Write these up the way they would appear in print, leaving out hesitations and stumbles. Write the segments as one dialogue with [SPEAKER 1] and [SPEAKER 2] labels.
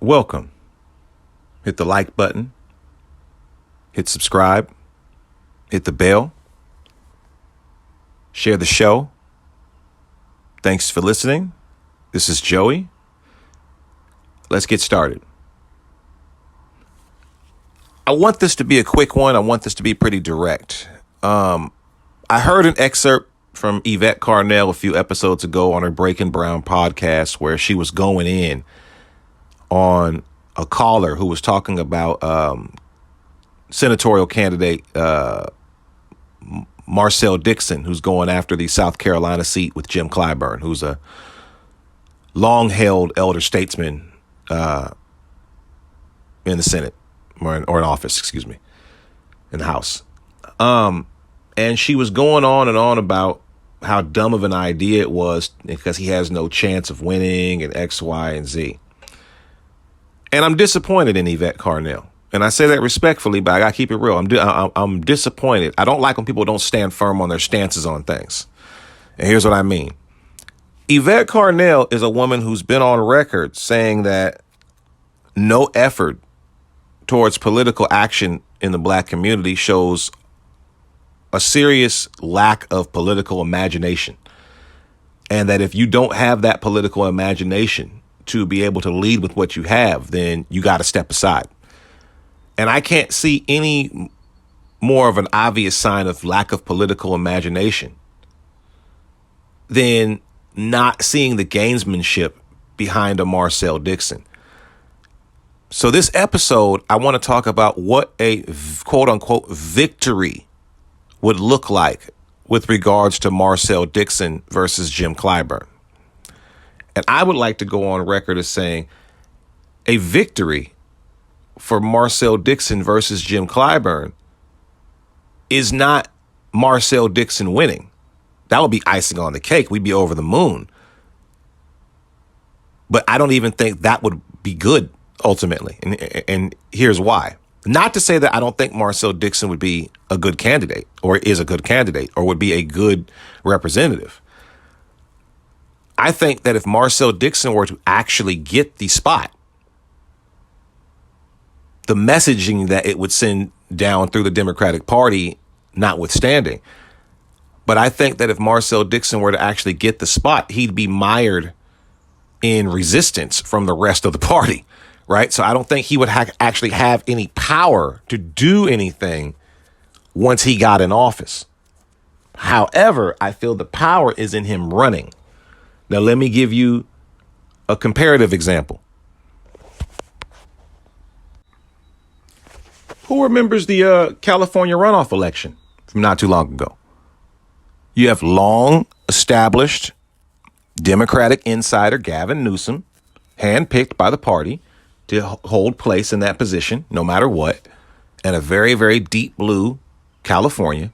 [SPEAKER 1] welcome. Hit the like button, hit subscribe, hit the bell, share the show. Thanks for listening. This is Joey. Let's get started. I want this to be a quick one. I want this to be pretty direct. I heard an excerpt from Yvette Carnell a few episodes ago on her Breaking Brown podcast where she was going in on a caller who was talking about senatorial candidate Marcel Dixon, who's going after the South Carolina seat with Jim Clyburn, who's a long-held elder statesman in the Senate or in office, in the House. And she was going on and on about how dumb of an idea it was because he has no chance of winning and X, Y, and Z. And I'm disappointed in Yvette Carnell. And I say that respectfully, but I got to keep it real. I'm disappointed. I don't like when people don't stand firm on their stances on things. And here's what I mean. Yvette Carnell is a woman who's been on record saying that no effort towards political action in the black community shows a serious lack of political imagination. And that if you don't have that political imagination to be able to lead with what you have, then you got to step aside. And I can't see any more of an obvious sign of lack of political imagination than not seeing the gamesmanship behind a Marcel Dixon. So this episode, I want to talk about what a quote unquote victory would look like with regards to Marcel Dixon versus Jim Clyburn. And I would like to go on record as saying a victory for Marcel Dixon versus Jim Clyburn is not Marcel Dixon winning. That would be icing on the cake. We'd be over the moon. But I don't even think that would be good ultimately. And here's why. Not to say that I don't think Marcel Dixon would be a good candidate or is a good candidate or would be a good representative. I think that if Marcel Dixon were to actually get the spot, the messaging that it would send down through the Democratic Party notwithstanding. But I think that if Marcel Dixon were to actually get the spot, he'd be mired in resistance from the rest of the party, right? So I don't think he would actually have any power to do anything once he got in office. However, I feel the power is in him running. Now, let me give you a comparative example. Who remembers the California runoff election from not too long ago? You have long established Democratic insider Gavin Newsom, handpicked by the party to hold place in that position, no matter what, and a very, very deep blue California.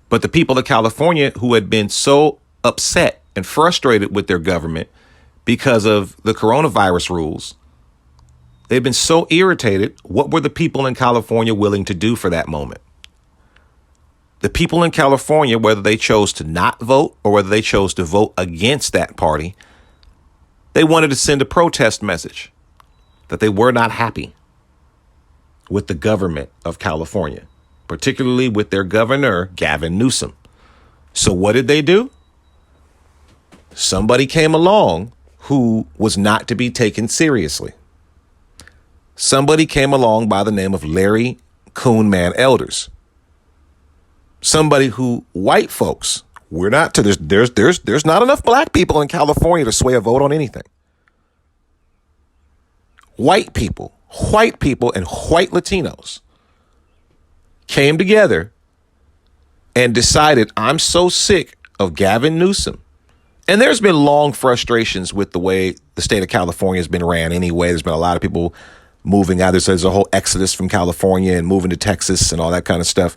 [SPEAKER 1] But the people of California who had been so upset and frustrated with their government because of the coronavirus rules, they've been so irritated. What were the people in California willing to do for that moment? The people in California, whether they chose to not vote or whether they chose to vote against that party, they wanted to send a protest message that they were not happy with the government of California, particularly with their governor, Gavin Newsom. So what did they do? Somebody came along who was not to be taken seriously. Somebody came along by the name of Larry Coonman Elders. Somebody who white folks, we're not to there's not enough black people in California to sway a vote on anything. White people and white Latinos came together and decided, I'm so sick of Gavin Newsom. And there's been long frustrations with the way the state of California has been ran anyway. There's been a lot of people moving out. There's a whole exodus from California and moving to Texas and all that kind of stuff.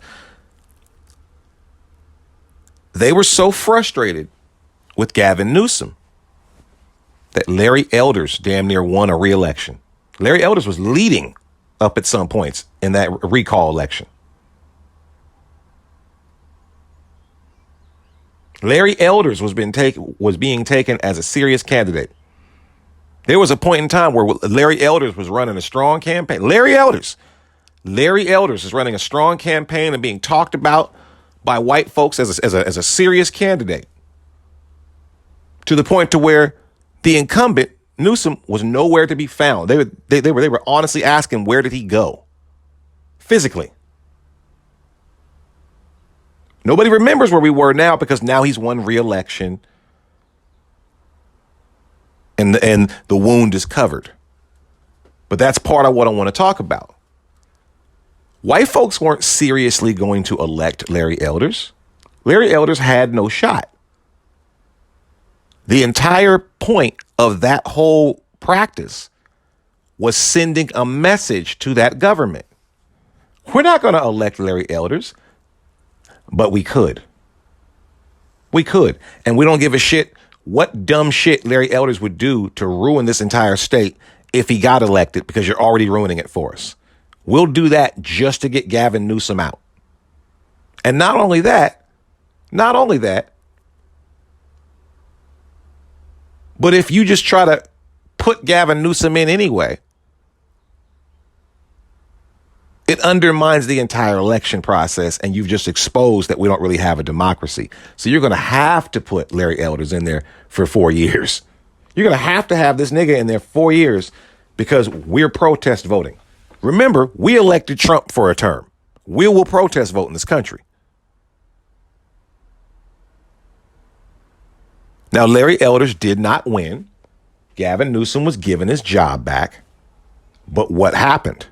[SPEAKER 1] They were so frustrated with Gavin Newsom that Larry Elders damn near won a re-election. Larry Elders was leading up at some points in that recall election. Larry Elders was being taken as a serious candidate. There was a point in time where Larry Elders was running a strong campaign. Larry Elders is running a strong campaign and being talked about by white folks as a serious candidate, to the point to where the incumbent Newsom was nowhere to be found. They were honestly asking, where did he go physically? Nobody remembers where we were now, because now he's won re-election and the wound is covered. But that's part of what I want to talk about. White folks weren't seriously going to elect Larry Elders. Larry Elders had no shot. The entire point of that whole practice was sending a message to that government. We're not going to elect Larry Elders, but we could. We could. And we don't give a shit what dumb shit Larry Elders would do to ruin this entire state if he got elected, because you're already ruining it for us. We'll do that just to get Gavin Newsom out. And not only that, but if you just try to put Gavin Newsom in anyway, it undermines the entire election process, and you've just exposed that we don't really have a democracy. So you're going to have to put Larry Elders in there for 4 years. You're going to have this nigga in there 4 years because we're protest voting. Remember, we elected Trump for a term. We will protest vote in this country. Now, Larry Elders did not win. Gavin Newsom was given his job back. But what happened?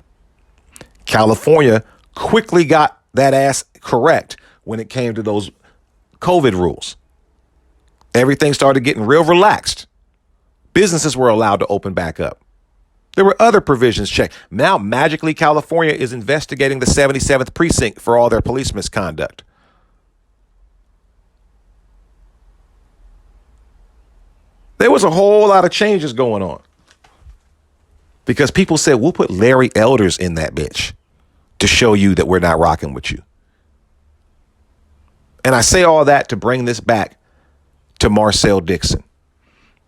[SPEAKER 1] California quickly got that ass correct when it came to those COVID rules. Everything started getting real relaxed. Businesses were allowed to open back up. There were other provisions checked. Now, magically, California is investigating the 77th precinct for all their police misconduct. There was a whole lot of changes going on because people said, we'll put Larry Elders in that bitch to show you that we're not rocking with you. And I say all that to bring this back to Marcel Dixon.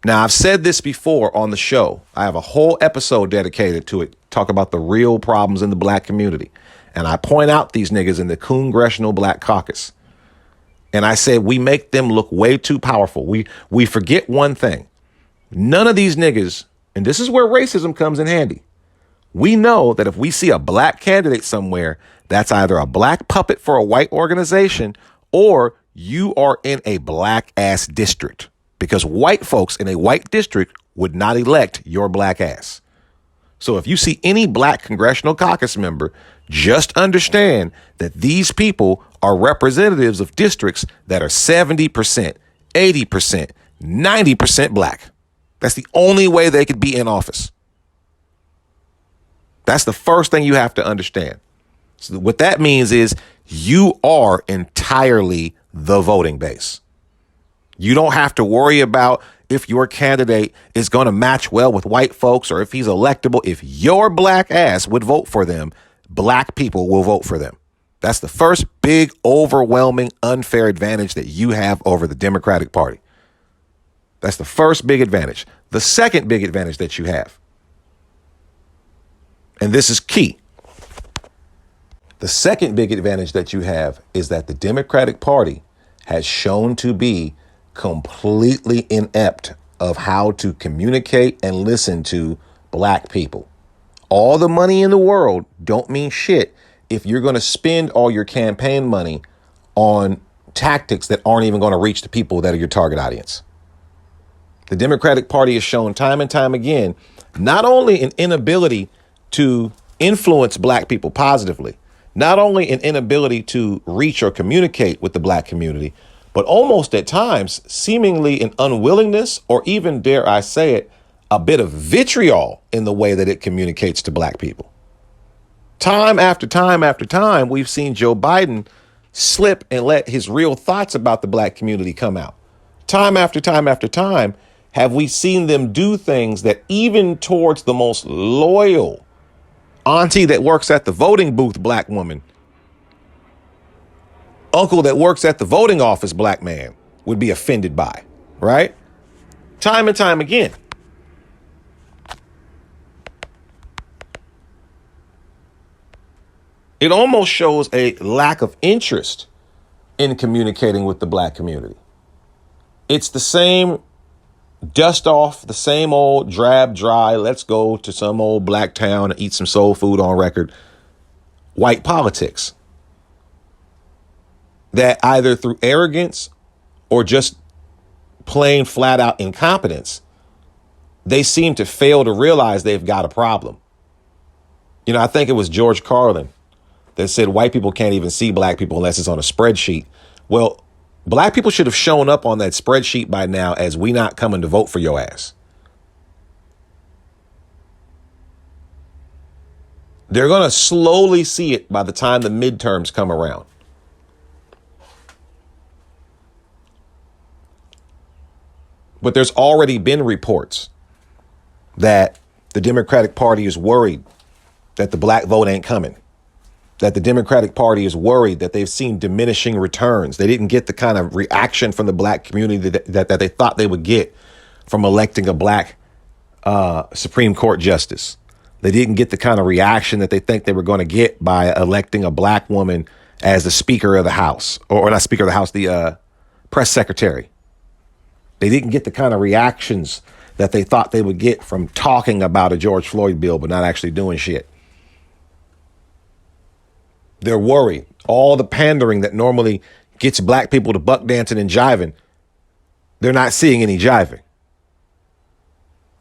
[SPEAKER 1] Now, I've said this before on the show. I have a whole episode dedicated to it, talk about the real problems in the black community. And I point out these niggas in the Congressional Black Caucus. And I say we make them look way too powerful. We forget one thing. None of these niggas, and this is where racism comes in handy. We know that if we see a black candidate somewhere, that's either a black puppet for a white organization or you are in a black ass district, because white folks in a white district would not elect your black ass. So if you see any black congressional caucus member, just understand that these people are representatives of districts that are 70%, 80%, 90% black. That's the only way they could be in office. That's the first thing you have to understand. So what that means is you are entirely the voting base. You don't have to worry about if your candidate is going to match well with white folks or if he's electable. If your black ass would vote for them, black people will vote for them. That's the first big, overwhelming, unfair advantage that you have over the Democratic Party. That's the first big advantage. The second big advantage that you have, and this is key. The second big advantage that you have is that the Democratic Party has shown to be completely inept of how to communicate and listen to black people. All the money in the world don't mean shit if you're going to spend all your campaign money on tactics that aren't even going to reach the people that are your target audience. The Democratic Party has shown time and time again, not only an inability to influence black people positively, not only an inability to reach or communicate with the black community, but almost at times seemingly an unwillingness, or even, dare I say it, a bit of vitriol in the way that it communicates to black people. Time after time after time, we've seen Joe Biden slip and let his real thoughts about the black community come out. Time after time after time, have we seen them do things that even towards the most loyal auntie that works at the voting booth, black woman, uncle that works at the voting office, black man, would be offended by, right? Time and time again. It almost shows a lack of interest in communicating with the black community. It's the same dust off, the same old drab, dry, let's go to some old black town and eat some soul food on record, white politics that either through arrogance or just plain flat out incompetence, they seem to fail to realize they've got a problem. You know, I think it was George Carlin that said white people can't even see black people unless it's on a spreadsheet. Well, black people should have shown up on that spreadsheet by now as we not coming to vote for your ass. They're going to slowly see it by the time the midterms come around. But there's already been reports that the Democratic Party is worried that the black vote ain't coming, that the Democratic Party is worried that they've seen diminishing returns. They didn't get the kind of reaction from the black community that they thought they would get from electing a black Supreme Court justice. They didn't get the kind of reaction that they think they were going to get by electing a black woman as the Speaker of the House, or not Speaker of the House, the press secretary. They didn't get the kind of reactions that they thought they would get from talking about a George Floyd bill, but not actually doing shit. They're worried. All the pandering that normally gets black people to buck dancing and jiving, they're not seeing any jiving.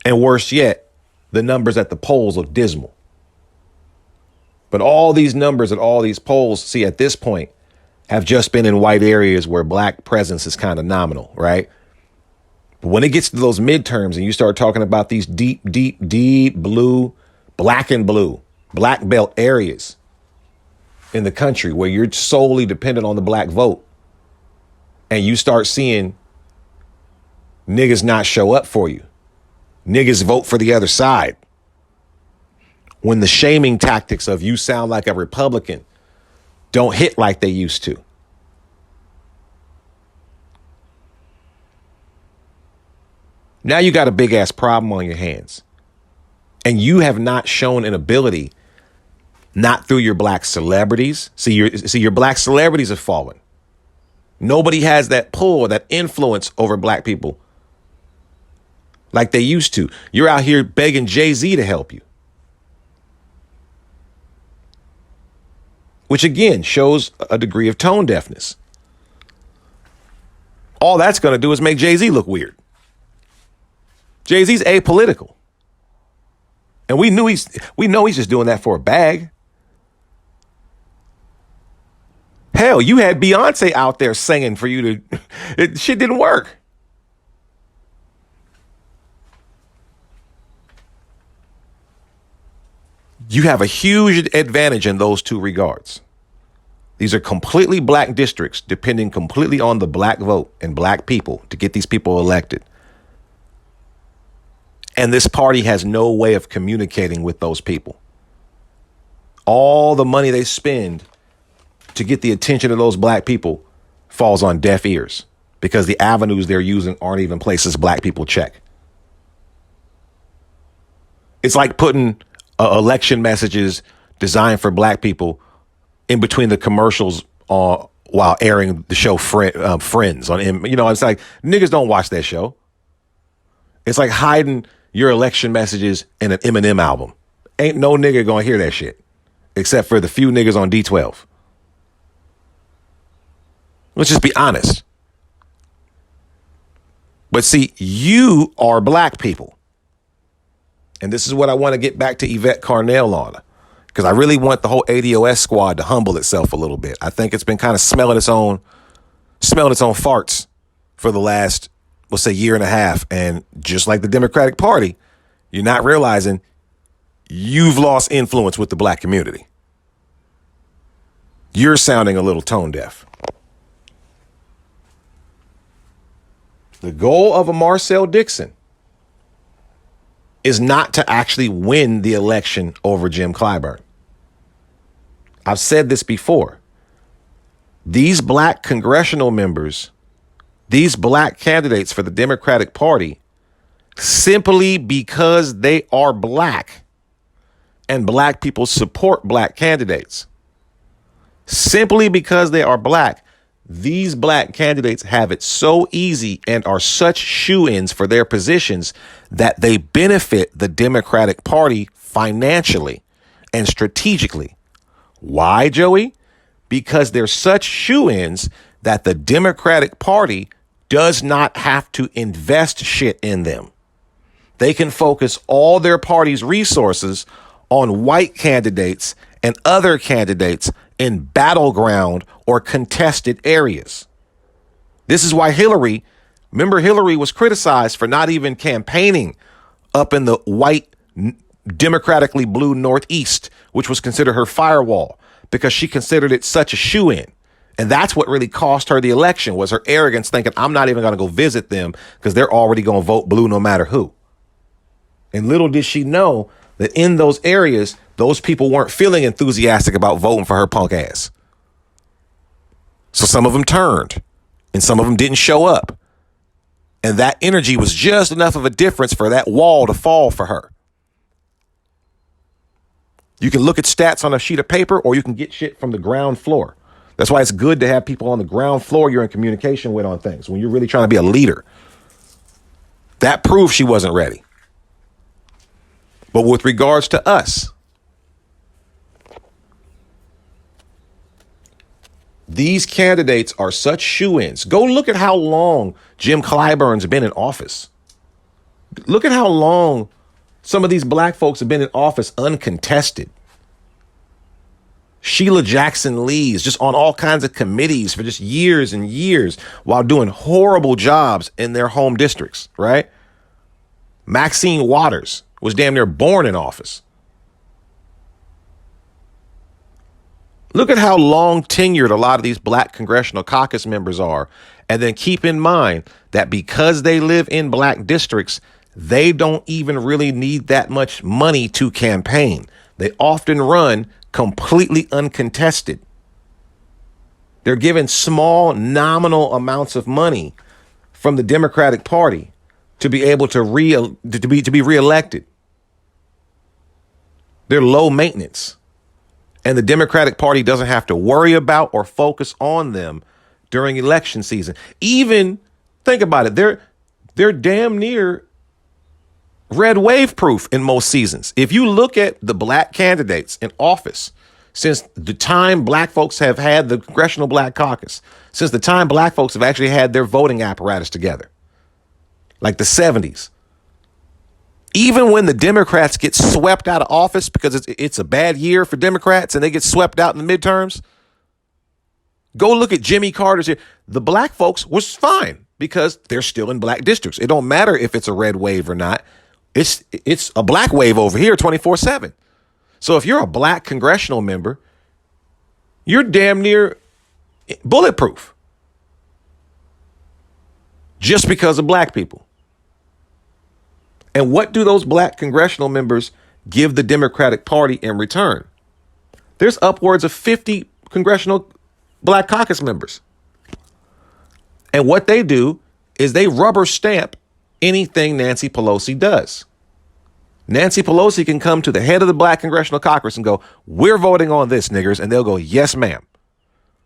[SPEAKER 1] And worse yet, the numbers at the polls look dismal. But all these numbers at all these polls, see, at this point, have just been in white areas where black presence is kind of nominal, right? But when it gets to those midterms and you start talking about these deep blue, black and blue, black belt areas in the country where you're solely dependent on the black vote, and you start seeing niggas not show up for you, niggas vote for the other side, when the shaming tactics of you sound like a Republican don't hit like they used to. Now you got a big ass problem on your hands, and you have not shown an ability, not through your black celebrities. See, your black celebrities have fallen. Nobody has that pull, that influence over black people like they used to. You're out here begging Jay-Z to help you, which again shows a degree of tone deafness. All that's going to do is make Jay-Z look weird. Jay-Z's apolitical. And we know he's just doing that for a bag. Hell, you had Beyonce out there singing for you to, shit didn't work. You have a huge advantage in those two regards. These are completely black districts, depending completely on the black vote and black people to get these people elected. And this party has no way of communicating with those people. All the money they spend to get the attention of those black people falls on deaf ears because the avenues they're using aren't even places black people check. It's like putting election messages designed for black people in between the commercials while airing the show Friends on him. You know, it's like niggas don't watch that show. It's like hiding your election messages in an Eminem album. Ain't no nigga gonna hear that shit except for the few niggas on D12. Let's just be honest. But see, you are black people. And this is what I want to get back to Yvette Carnell on, because I really want the whole ADOS squad to humble itself a little bit. I think it's been kind of smelling its own farts for the last, we'll say, year and a half. And just like the Democratic Party, you're not realizing you've lost influence with the black community. You're sounding a little tone deaf. The goal of a Marcel Dixon is not to actually win the election over Jim Clyburn. I've said this before. These black congressional members, these black candidates for the Democratic Party, simply because they are black and black people support black candidates, Simply because they are black, these black candidates have it so easy and are such shoo-ins for their positions that they benefit the Democratic Party financially and strategically. Why, Joey? Because they're such shoo-ins that the Democratic Party does not have to invest shit in them. They can focus all their party's resources on white candidates and other candidates in battleground or contested areas. This is why Hillary was criticized for not even campaigning up in the white, democratically blue Northeast, which was considered her firewall, because she considered it such a shoo-in. And that's what really cost her the election, was her arrogance, thinking, I'm not even going to go visit them because they're already going to vote blue no matter who. And little did she know that in those areas, those people weren't feeling enthusiastic about voting for her punk ass. So some of them turned and some of them didn't show up. And that energy was just enough of a difference for that wall to fall for her. You can look at stats on a sheet of paper, or you can get shit from the ground floor. That's why it's good to have people on the ground floor you're in communication with on things when you're really trying to be a leader. That proves she wasn't ready. But with regards to us, these candidates are such shoo-ins. Go look at how long Jim Clyburn's been in office. Look at how long some of these black folks have been in office uncontested. Sheila Jackson Lee's just on all kinds of committees for just years and years while doing horrible jobs in their home districts, right? Maxine Waters was damn near born in office. Look at how long tenured a lot of these black congressional caucus members are. And then keep in mind that because they live in black districts, they don't even really need that much money to campaign. They often run completely uncontested. They're given small nominal amounts of money from the Democratic Party to be able to be reelected. They're low maintenance. And the Democratic Party doesn't have to worry about or focus on them during election season. Even think about it. They're damn near red wave proof in most seasons. If you look at the black candidates in office since the time black folks have had the Congressional Black Caucus, since the time black folks have actually had their voting apparatus together, like the 70s, even when the Democrats get swept out of office because it's a bad year for Democrats and they get swept out in the midterms, go look at Jimmy Carter's here. The black folks was fine because they're still in black districts. It don't matter if it's a red wave or not. It's a black wave over here 24/7. So if you're a black congressional member, you're damn near bulletproof just because of black people. And what do those black congressional members give the Democratic Party in return? There's upwards of 50 congressional black caucus members. And what they do is they rubber stamp anything Nancy Pelosi does. Nancy Pelosi can come to the head of the black congressional caucus and go, we're voting on this, niggers. And they'll go, yes, ma'am.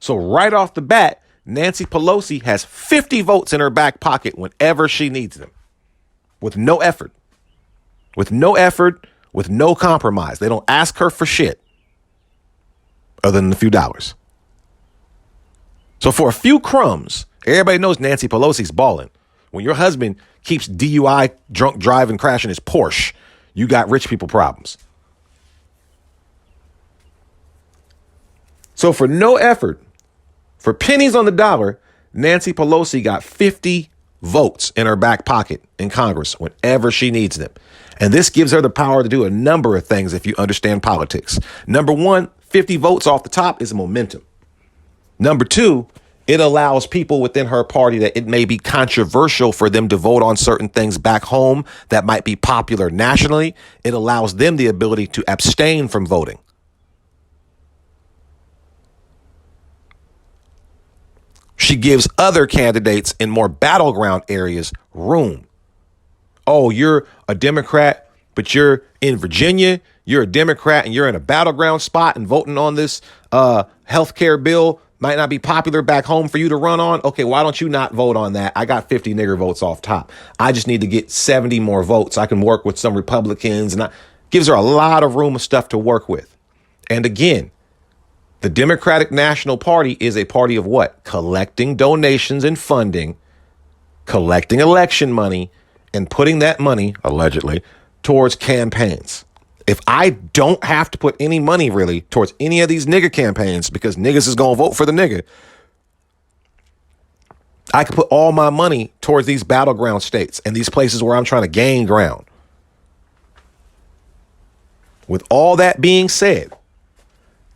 [SPEAKER 1] So right off the bat, Nancy Pelosi has 50 votes in her back pocket whenever she needs them, with no effort, with no compromise. They don't ask her for shit other than a few dollars. So for a few crumbs, everybody knows Nancy Pelosi's balling. When your husband keeps DUI, drunk driving, crashing his Porsche, you got rich people problems. So for no effort, for pennies on the dollar, Nancy Pelosi got 50 votes in her back pocket in Congress whenever she needs them. And this gives her the power to do a number of things if you understand politics. Number one, 50 votes off the top is momentum. Number two, it allows people within her party that it may be controversial for them to vote on certain things back home that might be popular nationally. It allows them the ability to abstain from voting. She gives other candidates in more battleground areas room. Oh, you're a Democrat. but you're in Virginia, you're a Democrat, and you're in a battleground spot and voting on this healthcare bill might not be popular back home for you to run on. Okay, why don't you not vote on that? I got 50 nigger votes off top. I just need to get 70 more votes. I can work with some Republicans, and gives her a lot of room of stuff to work with. And again, the Democratic National Party is a party of what? Collecting donations and funding, collecting election money, and putting that money, allegedly, towards campaigns. If I don't have to put any money really towards any of these nigger campaigns because niggas is going to vote for the nigga, I could put all my money towards these battleground states and these places where I'm trying to gain ground. With all that being said,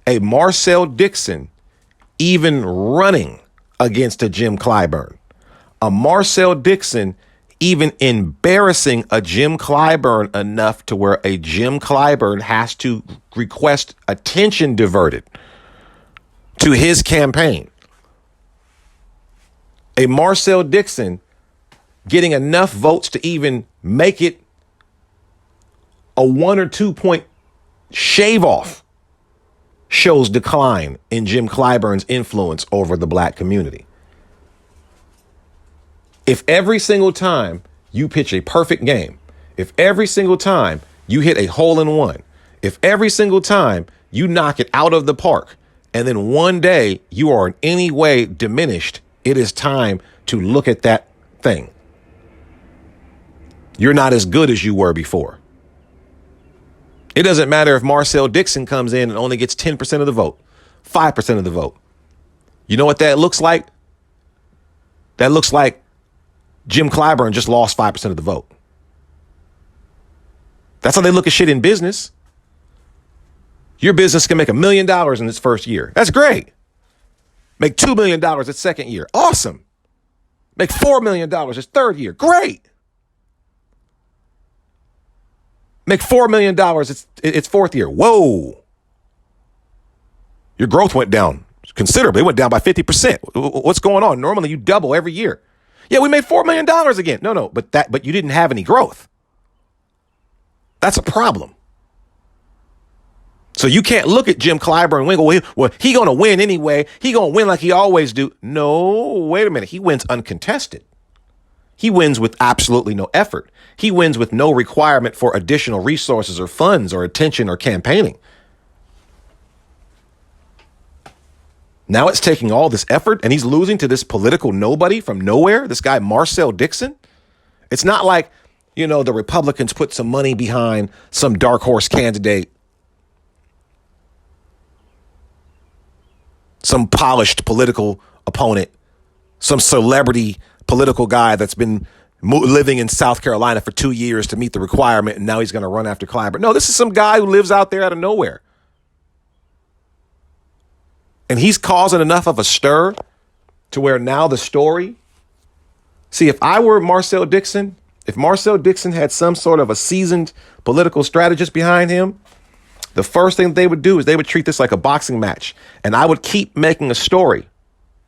[SPEAKER 1] a Marcel Dixon even running against a Jim Clyburn, a Marcel Dixon even embarrassing a Jim Clyburn enough to where a Jim Clyburn has to request attention diverted to his campaign. A Marcel Dixon getting enough votes to even make it a 1 or 2 point shave off shows decline in Jim Clyburn's influence over the black community. If every single time you pitch a perfect game, if every single time you hit a hole in one, if every single time you knock it out of the park, and then one day you are in any way diminished, it is time to look at that thing. You're not as good as you were before. It doesn't matter if Marcel Dixon comes in and only gets 10% of the vote, 5% of the vote. You know what that looks like? That looks like Jim Clyburn just lost 5% of the vote. That's how they look at shit in business. Your business can make $1 million in its first year. That's great. Make $2 million its second year. Awesome. Make $4 million its third year. Great. Make $4 million its fourth year. Whoa. Your growth went down considerably. It went down by 50%. What's going on? Normally you double every year. Yeah, we made $4 million again. No, but you didn't have any growth. That's a problem. So you can't look at Jim Clyburn and go, well, he going to win anyway. He going to win like he always do. No, wait a minute. He wins uncontested. He wins with absolutely no effort. He wins with no requirement for additional resources or funds or attention or campaigning. Now it's taking all this effort and he's losing to this political nobody from nowhere, this guy Marcel Dixon. It's not like, the Republicans put some money behind some dark horse candidate, some polished political opponent, some celebrity political guy that's been living in South Carolina for 2 years to meet the requirement, and now he's going to run after Clyburn. No, this is some guy who lives out there out of nowhere. And he's causing enough of a stir to where now the story. See, if I were Marcel Dixon, if Marcel Dixon had some sort of a seasoned political strategist behind him, the first thing they would do is they would treat this like a boxing match. And I would keep making a story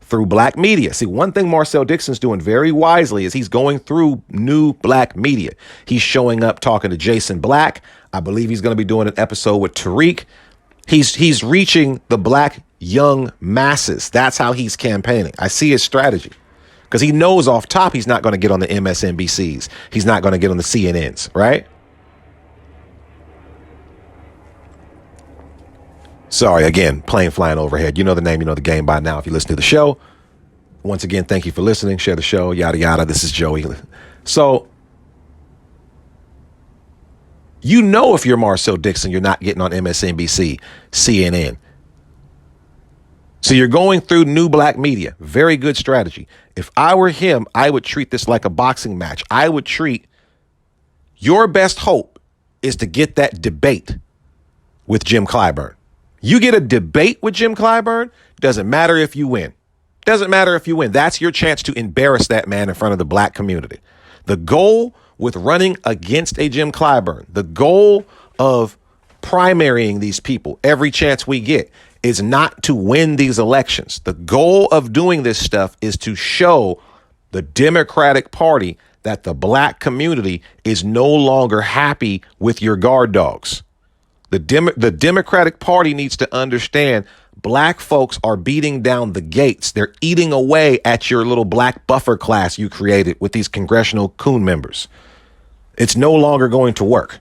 [SPEAKER 1] through black media. See, one thing Marcel Dixon's doing very wisely is he's going through new black media. He's showing up talking to Jason Black. I believe he's going to be doing an episode with Tariq. He's reaching the black young masses. That's how he's campaigning. I see his strategy because he knows off top he's not going to get on the MSNBCs. He's not going to get on the CNNs, right? Sorry, again, plane flying overhead. You know the name, you know the game by now if you listen to the show. Once again, thank you for listening. Share the show, yada, yada. This is Joey. So, if you're Marcel Dixon, you're not getting on MSNBC, CNN. So you're going through new black media. Very good strategy. If I were him, I would treat this like a boxing match. I would treat your best hope is to get that debate with Jim Clyburn. You get a debate with Jim Clyburn, doesn't matter if you win. Doesn't matter if you win. That's your chance to embarrass that man in front of the black community. The goal with running against a Jim Clyburn, the goal of primarying these people every chance we get is not to win these elections. The goal of doing this stuff is to show the Democratic Party that the black community is no longer happy with your guard dogs. The Democratic Party needs to understand black folks are beating down the gates. They're eating away at your little black buffer class you created with these congressional coon members. It's no longer going to work.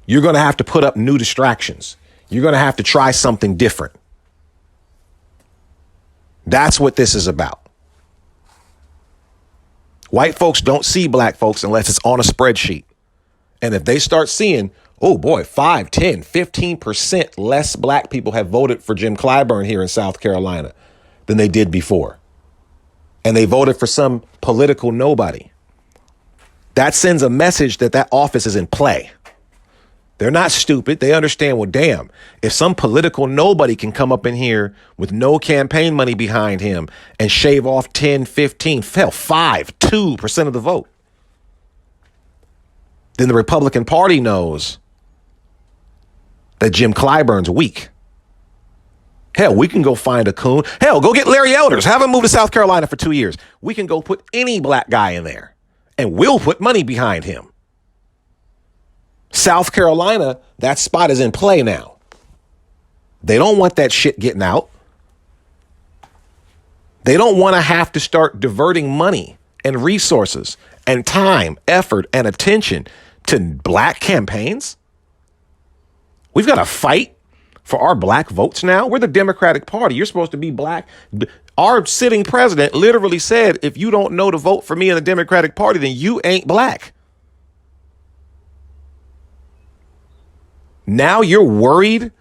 [SPEAKER 1] You're going to have to put up new distractions. You're going to have to try something different. That's what this is about. White folks don't see black folks unless it's on a spreadsheet. And if they start seeing, oh boy, 5, 10, 15% less black people have voted for Jim Clyburn here in South Carolina than they did before. And they voted for some political nobody. That sends a message that that office is in play. They're not stupid. They understand, well, damn, if some political nobody can come up in here with no campaign money behind him and shave off 10, 15, 5, 2% of the vote, then the Republican Party knows that Jim Clyburn's weak. Hell, we can go find a coon. Hell, go get Larry Elders. Have him move to South Carolina for 2 years. We can go put any black guy in there and we'll put money behind him. South Carolina, that spot is in play now. They don't want that shit getting out. They don't want to have to start diverting money and resources and time, effort, and attention to black campaigns. We've got to fight for our black votes now. We're the Democratic Party. You're supposed to be black. Our sitting president literally said, if you don't know to vote for me in the Democratic Party, then you ain't black. Now you're worried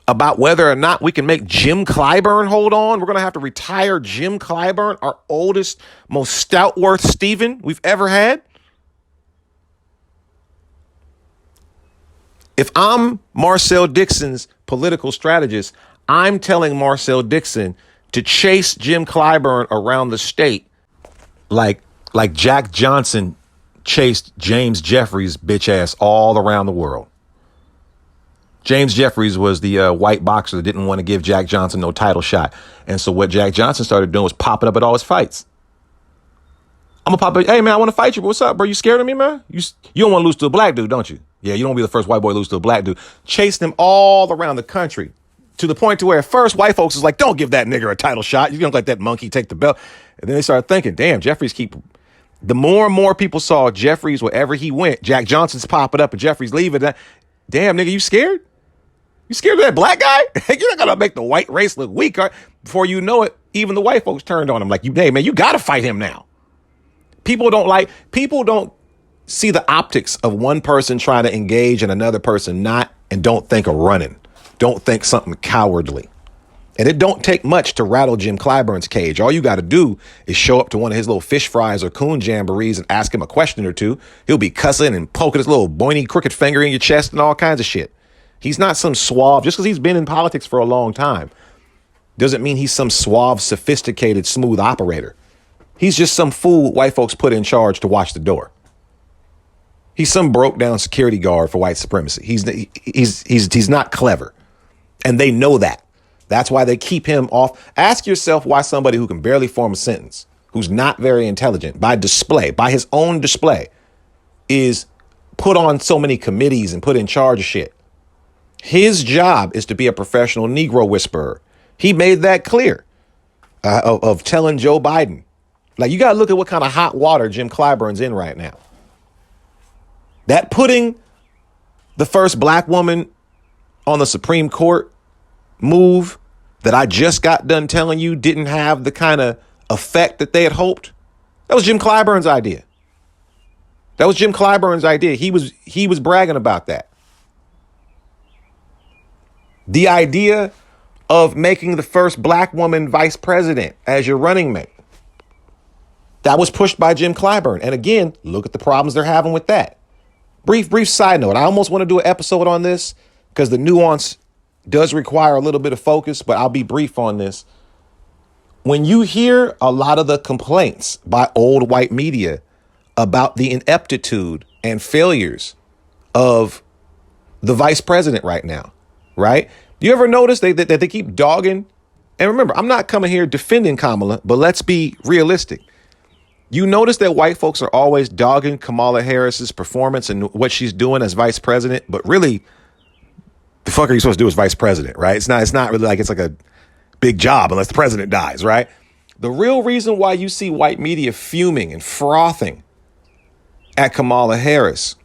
[SPEAKER 1] about whether or not we can make Jim Clyburn hold on. We're going to have to retire Jim Clyburn, our oldest, most stout-worth Stephen we've ever had. If I'm Marcel Dixon's political strategist, I'm telling Marcel Dixon to chase Jim Clyburn around the state like Jack Johnson chased James Jeffries' bitch ass all around the world. James Jeffries was the white boxer that didn't want to give Jack Johnson no title shot. And so what Jack Johnson started doing was popping up at all his fights. I'm going to pop up. Hey, man, I want to fight you. But what's up, bro? You scared of me, man? You don't want to lose to a black dude, don't you? Yeah, you don't want to be the first white boy to lose to a black dude. Chased him all around the country to the point to where at first white folks was like, don't give that nigger a title shot. You don't let that monkey take the belt. And then they started thinking, damn, Jeffries the more and more people saw Jeffries wherever he went, Jack Johnson's popping up and Jeffries leaving. Damn, nigga, you scared? You scared of that black guy? You're not going to make the white race look weak. Before you know it, even the white folks turned on him like, hey, man, you got to fight him now. People don't see the optics of one person trying to engage and another person not, and don't think of running. Don't think something cowardly. And it don't take much to rattle Jim Clyburn's cage. All you got to do is show up to one of his little fish fries or coon jamborees and ask him a question or two. He'll be cussing and poking his little pointy crooked finger in your chest and all kinds of shit. He's not some suave, just because he's been in politics for a long time, doesn't mean he's some suave, sophisticated, smooth operator. He's just some fool white folks put in charge to watch the door. He's some broke down security guard for white supremacy. He's not clever. And they know that. That's why they keep him off. Ask yourself why somebody who can barely form a sentence, who's not very intelligent, by his own display, is put on so many committees and put in charge of shit. His job is to be a professional Negro whisperer. He made that clear of telling Joe Biden. Like, you got to look at what kind of hot water Jim Clyburn's in right now. That putting the first black woman on the Supreme Court move that I just got done telling you didn't have the kind of effect that they had hoped. That was Jim Clyburn's idea. He was bragging about that. The idea of making the first black woman vice president as your running mate. That was pushed by Jim Clyburn. And again, look at the problems they're having with that. Brief side note. I almost want to do an episode on this because the nuance does require a little bit of focus, but I'll be brief on this. When you hear a lot of the complaints by old white media about the ineptitude and failures of the vice president right now, right? Do you ever notice that they keep dogging? And remember, I'm not coming here defending Kamala, but let's be realistic. You notice that white folks are always dogging Kamala Harris's performance and what she's doing as vice president, but really, the fuck are you supposed to do as vice president, right? It's not really like it's like a big job unless the president dies, right? The real reason why you see white media fuming and frothing at Kamala Harris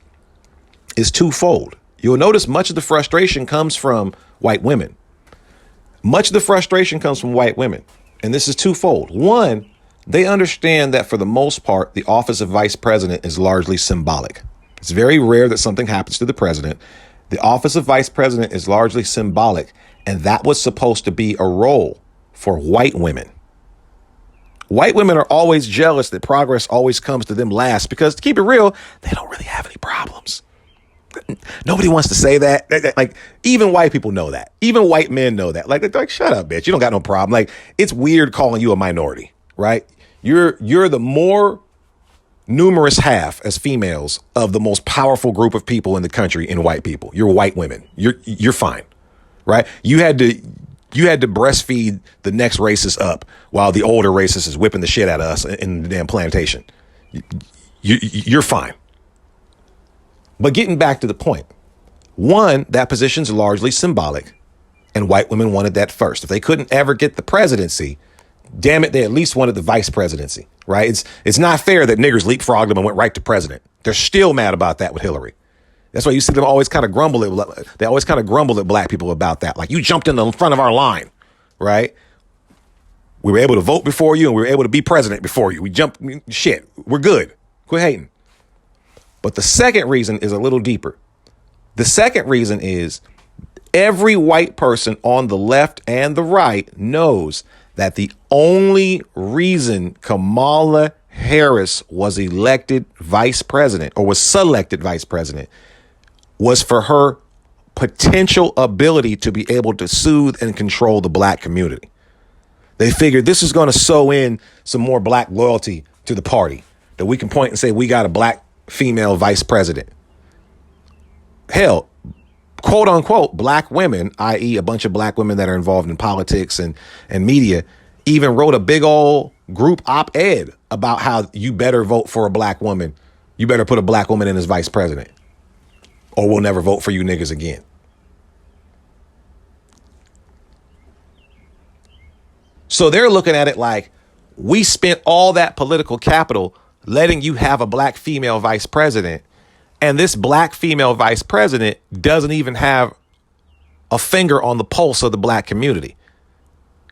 [SPEAKER 1] is twofold. You'll notice much of the frustration comes from white women. Much of the frustration comes from white women. And this is twofold. One, they understand that for the most part, the office of vice president is largely symbolic. It's very rare that something happens to the president. The office of vice president is largely symbolic. And that was supposed to be a role for white women. White women are always jealous that progress always comes to them last because, to keep it real, they don't really have any problems. Nobody wants to say that. Like, even white people know that. Even white men know that. Like, they're like, shut up, bitch. You don't got no problem. Like, it's weird calling you a minority, right? You're the more numerous half as females of the most powerful group of people in the country in white people. You're white women. You're fine, right? You had to breastfeed the next racist up while the older racist is whipping the shit out of us in the damn plantation. You're fine. But getting back to the point, one, that position's largely symbolic, and white women wanted that first. If they couldn't ever get the presidency, damn it, they at least wanted the vice presidency, right? It's not fair that niggers leapfrogged them and went right to president. They're still mad about that with Hillary. That's why you see them always kind of grumble at black people about that. Like, you jumped in the front of our line, right? We were able to vote before you and we were able to be president before you. We jumped, shit, we're good. Quit hating. But the second reason is a little deeper. The second reason is every white person on the left and the right knows that the only reason Kamala Harris was elected vice president or was selected vice president was for her potential ability to be able to soothe and control the black community. They figured this is going to sow in some more black loyalty to the party, that we can point and say we got a black female vice president. Hell, quote unquote, black women, i.e. a bunch of black women that are involved in politics and media, even wrote a big old group op-ed about how you better vote for a black woman. You better put a black woman in as vice president, or we'll never vote for you niggas again. So they're looking at it like, we spent all that political capital letting you have a black female vice president, and this black female vice president doesn't even have a finger on the pulse of the black community.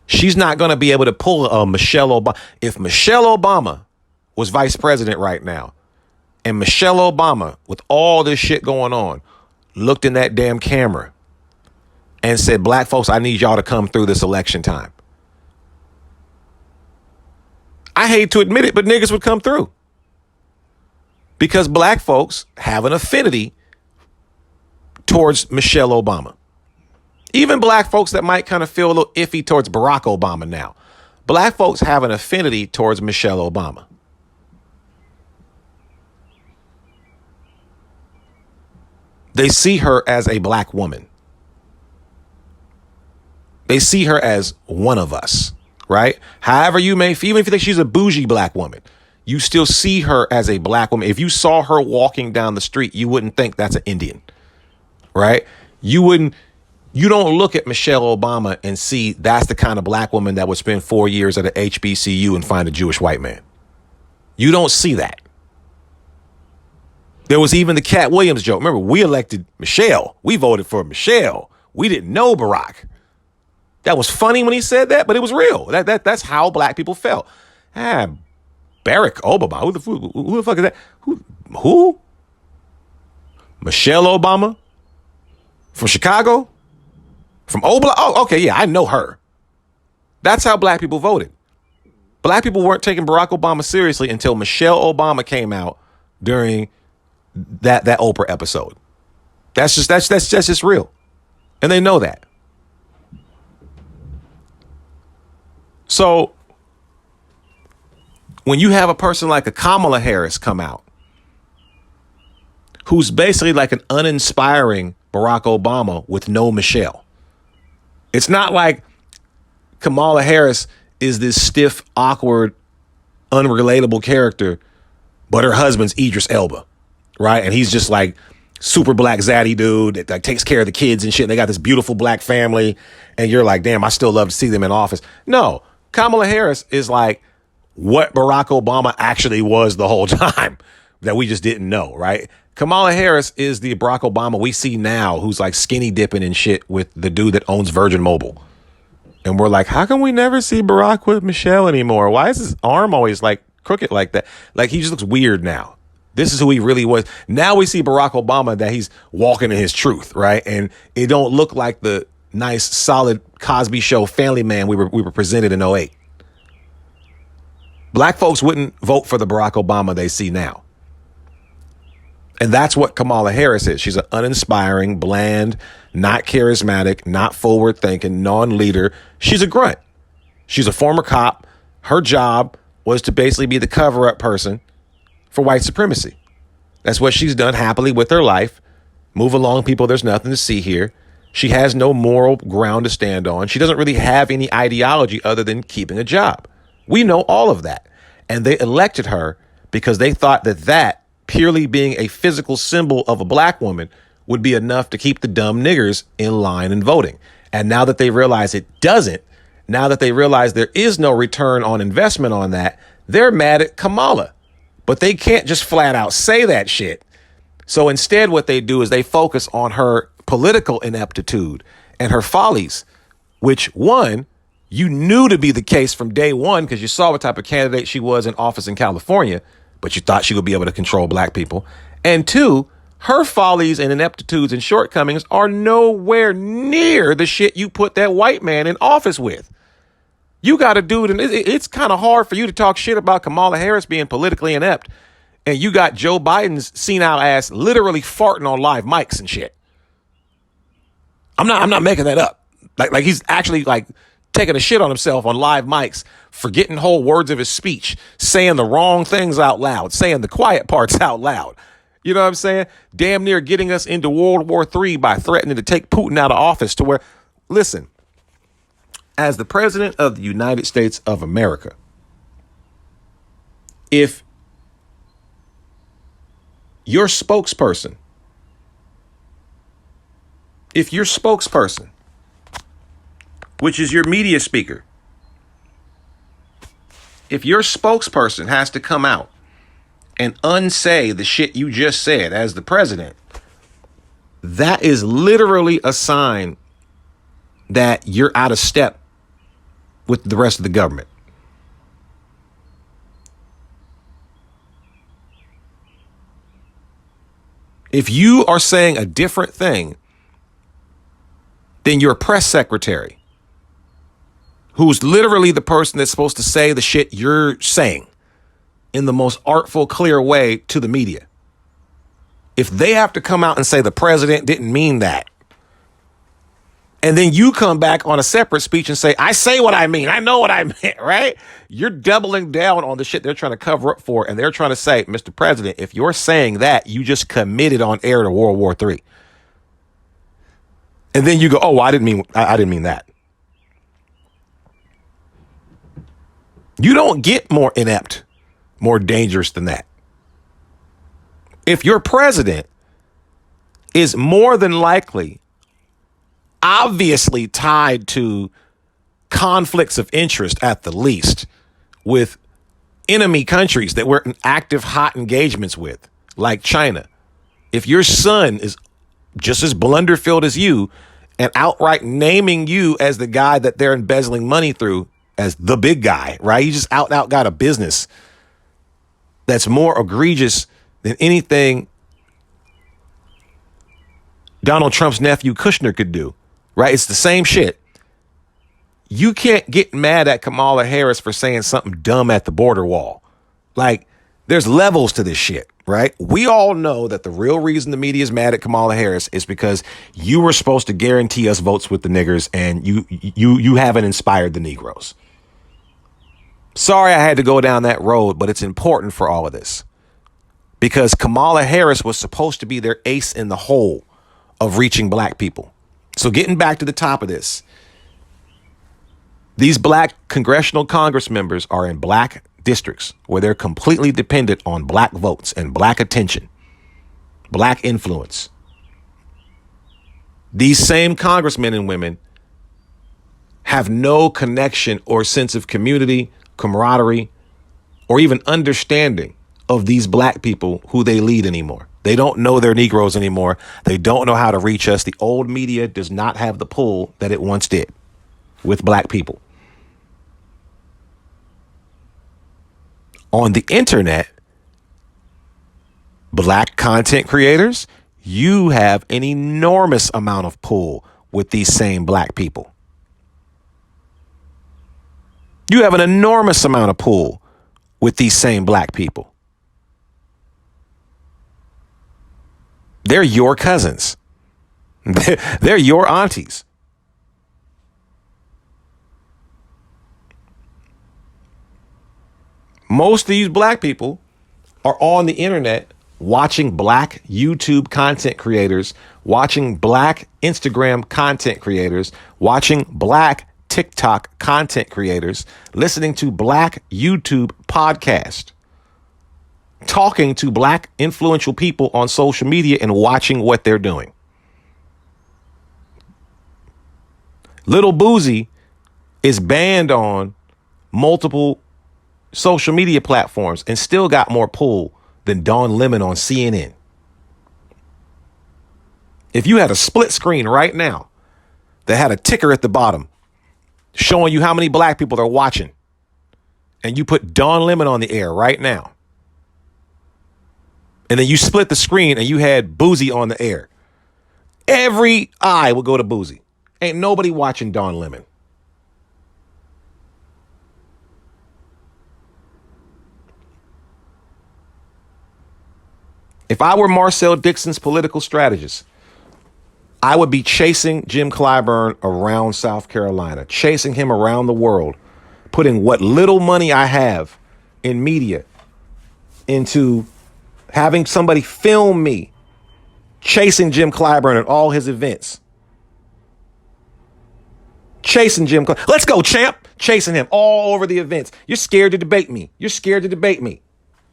[SPEAKER 1] She's not going to be able to pull a Michelle Obama. If Michelle Obama was vice president right now, and Michelle Obama, with all this shit going on, looked in that damn camera and said, black folks, I need y'all to come through this election time. I hate to admit it, but niggas would come through. Because black folks have an affinity towards Michelle Obama. Even black folks that might kind of feel a little iffy towards Barack Obama now. Black folks have an affinity towards Michelle Obama. They see her as a black woman. They see her as one of us, right? However you may feel, even if you think she's a bougie black woman, you still see her as a black woman. If you saw her walking down the street, you wouldn't think that's an Indian, right? You don't look at Michelle Obama and see that's the kind of black woman that would spend 4 years at an HBCU and find a Jewish white man. You don't see that. There was even the Cat Williams joke. Remember, we elected Michelle. We voted for Michelle. We didn't know Barack. That was funny when he said that, but it was real. That's how black people felt. Barack Obama. Who the fuck is that? Who? Michelle Obama? From Chicago? From Obla? Oh, okay, yeah, I know her. That's how black people voted. Black people weren't taking Barack Obama seriously until Michelle Obama came out during that Oprah episode. That's just real. And they know that. So when you have a person like a Kamala Harris come out, who's basically like an uninspiring Barack Obama with no Michelle. It's not like Kamala Harris is this stiff, awkward, unrelatable character, but her husband's Idris Elba, right? And he's just like super black zaddy dude that like takes care of the kids and shit. And they got this beautiful black family. And you're like, damn, I still love to see them in office. No, Kamala Harris is like what Barack Obama actually was the whole time that we just didn't know, right? Kamala Harris is the Barack Obama we see now who's like skinny dipping and shit with the dude that owns Virgin Mobile. And we're like, how come we never see Barack with Michelle anymore? Why is his arm always like crooked like that? Like he just looks weird now. This is who he really was. Now we see Barack Obama that he's walking in his truth, right? And it don't look like the nice, solid Cosby Show family man we were presented in '08. Black folks wouldn't vote for the Barack Obama they see now. And that's what Kamala Harris is. She's an uninspiring, bland, not charismatic, not forward-thinking, non-leader. She's a grunt. She's a former cop. Her job was to basically be the cover-up person for white supremacy. That's what she's done happily with her life. Move along, people. There's nothing to see here. She has no moral ground to stand on. She doesn't really have any ideology other than keeping a job. We know all of that. And they elected her because they thought that purely being a physical symbol of a black woman would be enough to keep the dumb niggers in line and voting. And now that they realize it doesn't, now that they realize there is no return on investment on that, they're mad at Kamala. But they can't just flat out say that shit. So instead, what they do is they focus on her political ineptitude and her follies, which, one, you knew to be the case from day one because you saw what type of candidate she was in office in California, but you thought she would be able to control black people. And two, her follies and ineptitudes and shortcomings are nowhere near the shit you put that white man in office with. You got a dude, and it's kind of hard for you to talk shit about Kamala Harris being politically inept, and you got Joe Biden's senile ass literally farting on live mics and shit. I'm not making that up. Like he's actually like taking a shit on himself on live mics, forgetting whole words of his speech, saying the wrong things out loud, saying the quiet parts out loud. You know what I'm saying? Damn near getting us into World War III by threatening to take Putin out of office to where, listen, as the president of the United States of America, if your spokesperson, which is your media speaker, if your spokesperson has to come out and unsay the shit you just said as the president, that is literally a sign that you're out of step with the rest of the government. If you are saying a different thing than your press secretary, who's literally the person that's supposed to say the shit you're saying in the most artful, clear way to the media, if they have to come out and say the president didn't mean that, and then you come back on a separate speech and say, I say what I mean, I know what I meant, right? You're doubling down on the shit they're trying to cover up for, and they're trying to say, Mr. President, if you're saying that, you just committed on air to World War III. And then you go, oh, I didn't mean that. You don't get more inept, more dangerous than that. If your president is more than likely obviously tied to conflicts of interest at the least with enemy countries that we're in active, hot engagements with, like China, if your son is just as blunder-filled as you and outright naming you as the guy that they're embezzling money through as the big guy, right? You just out got a business that's more egregious than anything Donald Trump's nephew Kushner could do, right? It's the same shit. You can't get mad at Kamala Harris for saying something dumb at the border wall. Like, there's levels to this shit, right? We all know that the real reason the media is mad at Kamala Harris is because you were supposed to guarantee us votes with the niggers, and you haven't inspired the Negroes. Sorry I had to go down that road, but it's important for all of this. Because Kamala Harris was supposed to be their ace in the hole of reaching black people. So getting back to the top of this, these black congressional Congress members are in black districts where they're completely dependent on black votes and black attention, black influence. These same congressmen and women have no connection or sense of community, camaraderie, or even understanding of these black people who they lead anymore. They don't know they're Negroes anymore. They don't know how to reach us. The old media does not have the pull that it once did with black people. On the internet, black content creators, you have an enormous amount of pull with these same black people. You have an enormous amount of pull with these same black people. They're your cousins. They're your aunties. Most of these black people are on the internet watching black YouTube content creators, watching black Instagram content creators, watching black TikTok content creators, listening to black YouTube podcast, talking to black influential people on social media and watching what they're doing. Little Boozy is banned on multiple social media platforms and still got more pull than Don Lemon on CNN. If you had a split screen right now that had a ticker at the bottom showing you how many black people are watching, and you put Don Lemon on the air right now, and then you split the screen and you had Boozy on the air, every eye will go to Boozy. Ain't nobody watching Don Lemon. If I were Marcel Dixon's political strategist, I would be chasing Jim Clyburn around South Carolina, chasing him around the world, putting what little money I have in media into having somebody film me chasing Jim Clyburn at all his events. Chasing Jim Clyburn. Let's go, champ. Chasing him all over the events. You're scared to debate me. You're scared to debate me.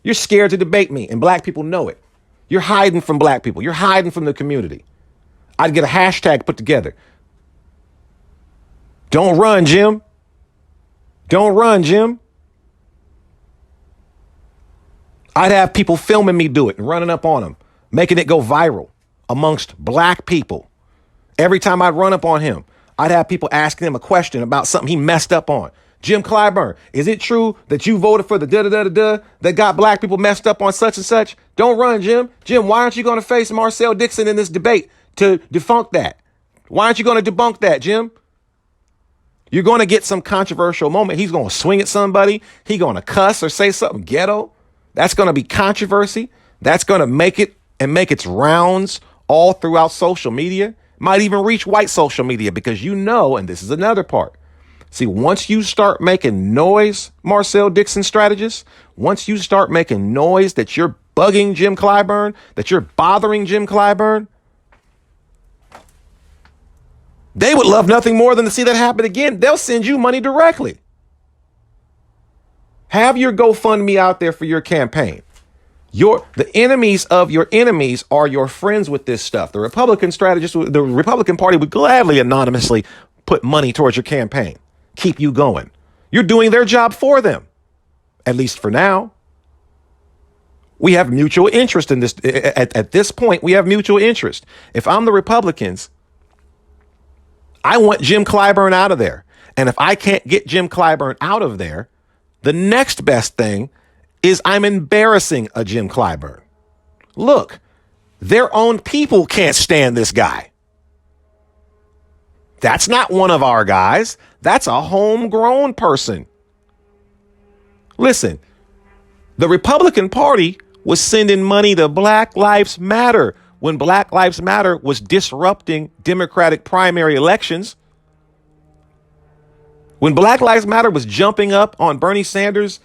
[SPEAKER 1] You're scared to debate me. And black people know it. You're hiding from black people. You're hiding from the community. I'd get a hashtag put together. Don't run, Jim. Don't run, Jim. I'd have people filming me do it and running up on him, making it go viral amongst black people. Every time I'd run up on him, I'd have people asking him a question about something he messed up on. Jim Clyburn, is it true that you voted for the da-da-da-da-da that got black people messed up on such and such? Don't run, Jim. Jim, why aren't you going to face Marcel Dixon in this debate to debunk that? Why aren't you going to debunk that, Jim? You're going to get some controversial moment. He's going to swing at somebody. He's going to cuss or say something ghetto. That's going to be controversy. That's going to make it and make its rounds all throughout social media. Might even reach white social media because you know, and this is another part. See, once you start making noise, Marcel Dixon strategist, once you start making noise that you're bugging Jim Clyburn, that you're bothering Jim Clyburn, they would love nothing more than to see that happen again. They'll send you money directly. Have your GoFundMe out there for your campaign. The enemies of your enemies are your friends with this stuff. The Republican strategists, the Republican Party would gladly anonymously put money towards your campaign. Keep you going. You're doing their job for them, at least for now. We have mutual interest in this. At this point, we have mutual interest. If I'm the Republicans, I want Jim Clyburn out of there. And if I can't get Jim Clyburn out of there, the next best thing is I'm embarrassing a Jim Clyburn. Look, their own people can't stand this guy. That's not one of our guys. That's a homegrown person. Listen, the Republican Party was sending money to Black Lives Matter when Black Lives Matter was disrupting Democratic primary elections. When Black Lives Matter was jumping up on Bernie Sanders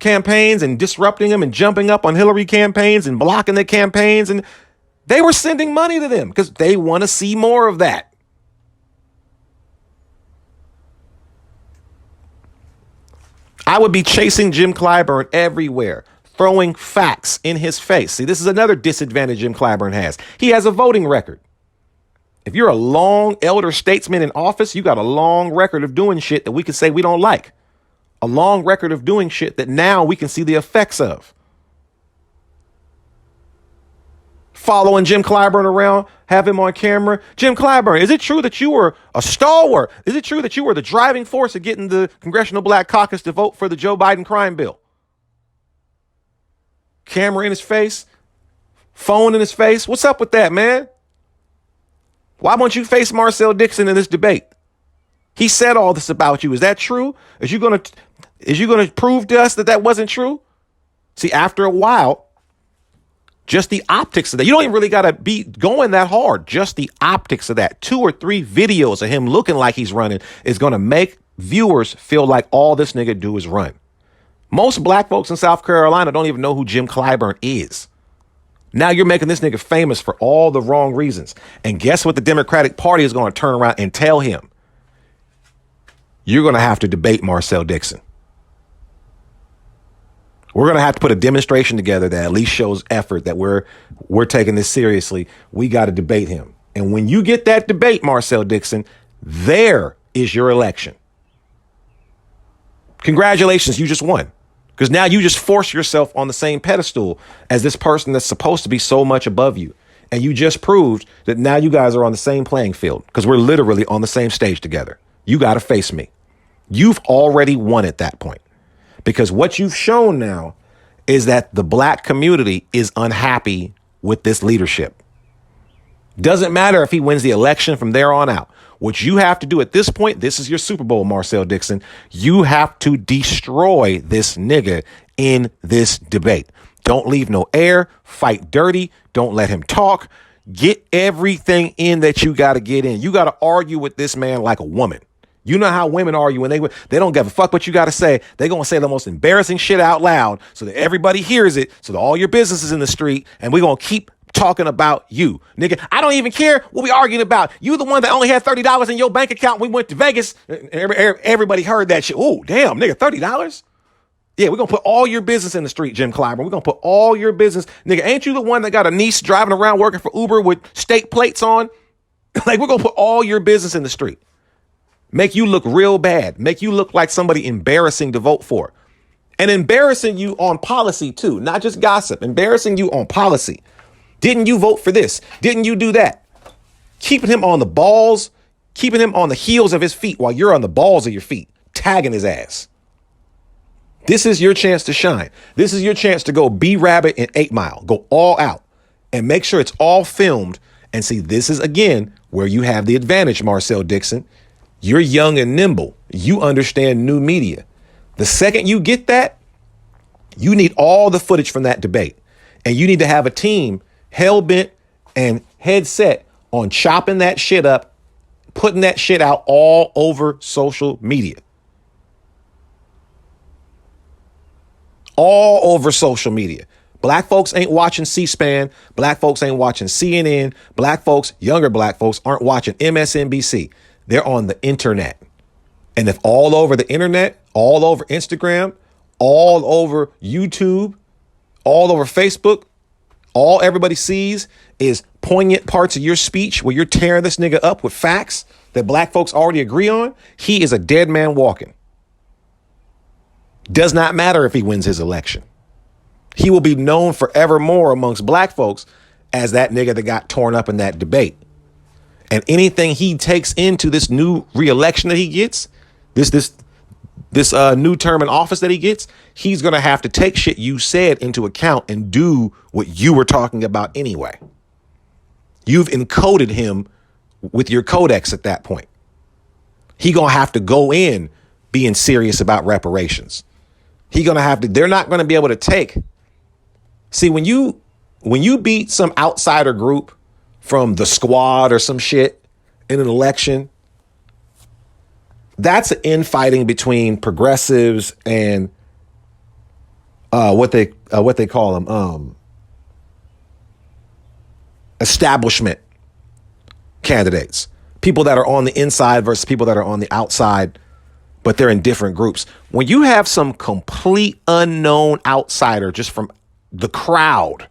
[SPEAKER 1] campaigns and disrupting them and jumping up on Hillary campaigns and blocking the campaigns, and they were sending money to them because they want to see more of that. I would be chasing Jim Clyburn everywhere, throwing facts in his face. See, this is another disadvantage Jim Clyburn has. He has a voting record. If you're a long elder statesman in office, you got a long record of doing shit that we can say we don't like. A long record of doing shit that now we can see the effects of. Following Jim Clyburn around, have him on camera. Jim Clyburn, is it true that you were a stalwart? Is it true that you were the driving force of getting the Congressional Black Caucus to vote for the Joe Biden crime bill? Camera in his face, phone in his face. What's up with that, man? Why won't you face Marcel Dixon in this debate? He said all this about you. Is that true? Is you gonna prove to us that that wasn't true? See, after a while, just the optics of that. You don't even really got to be going that hard. Just the optics of that. 2 or 3 videos of him looking like he's running is going to make viewers feel like all this nigga do is run. Most black folks in South Carolina don't even know who Jim Clyburn is. Now you're making this nigga famous for all the wrong reasons. And guess what the Democratic Party is going to turn around and tell him? You're going to have to debate Marcel Dixon. We're going to have to put a demonstration together that at least shows effort that we're taking this seriously. We got to debate him. And when you get that debate, Marcel Dixon, there is your election. Congratulations, you just won. Because now you just force yourself on the same pedestal as this person that's supposed to be so much above you. And you just proved that now you guys are on the same playing field because we're literally on the same stage together. You got to face me. You've already won at that point. Because what you've shown now is that the black community is unhappy with this leadership. Doesn't matter if he wins the election from there on out. What you have to do at this point, this is your Super Bowl, Marcel Dixon. You have to destroy this nigga in this debate. Don't leave no air. Fight dirty. Don't let him talk. Get everything in that you got to get in. You got to argue with this man like a woman. You know how women argue when they don't give a fuck what you got to say. They're going to say the most embarrassing shit out loud so that everybody hears it, so that all your business is in the street, and we're going to keep talking about you. Nigga, I don't even care what we arguing about. You the one that only had $30 in your bank account when we went to Vegas. Everybody heard that shit. Oh, damn, nigga, $30? Yeah, we're going to put all your business in the street, Jim Clyburn. We're going to put all your business. Nigga, ain't you the one that got a niece driving around working for Uber with steak plates on? Like, we're going to put all your business in the street. Make you look real bad. Make you look like somebody embarrassing to vote for. And embarrassing you on policy, too. Not just gossip. Embarrassing you on policy. Didn't you vote for this? Didn't you do that? Keeping him on the balls. Keeping him on the heels of his feet while you're on the balls of your feet. Tagging his ass. This is your chance to shine. This is your chance to go be Rabbit in 8 Mile. Go all out. And make sure it's all filmed. And see, this is, again, where you have the advantage, Marcel Dixon. You're young and nimble. You understand new media. The second you get that, you need all the footage from that debate. And you need to have a team hell-bent and head set on chopping that shit up, putting that shit out all over social media. All over social media. Black folks ain't watching C-SPAN. Black folks ain't watching CNN. Black folks, younger black folks, aren't watching MSNBC. They're on the internet. And if all over the internet, all over Instagram, all over YouTube, all over Facebook, all everybody sees is poignant parts of your speech where you're tearing this nigga up with facts that black folks already agree on, he is a dead man walking. Does not matter if he wins his election. He will be known forevermore amongst black folks as that nigga that got torn up in that debate. And anything he takes into this new re-election that he gets, this new term in office that he gets, he's going to have to take shit you said into account and do what you were talking about anyway. You've encoded him with your codex at that point. He going to have to go in being serious about reparations. They're not going to be able to take. See, when you beat some outsider group from the squad or some shit in an election, that's an infighting between progressives and what they call them establishment candidates, people that are on the inside versus people that are on the outside but they're in different groups. When you have some complete unknown outsider just from the crowd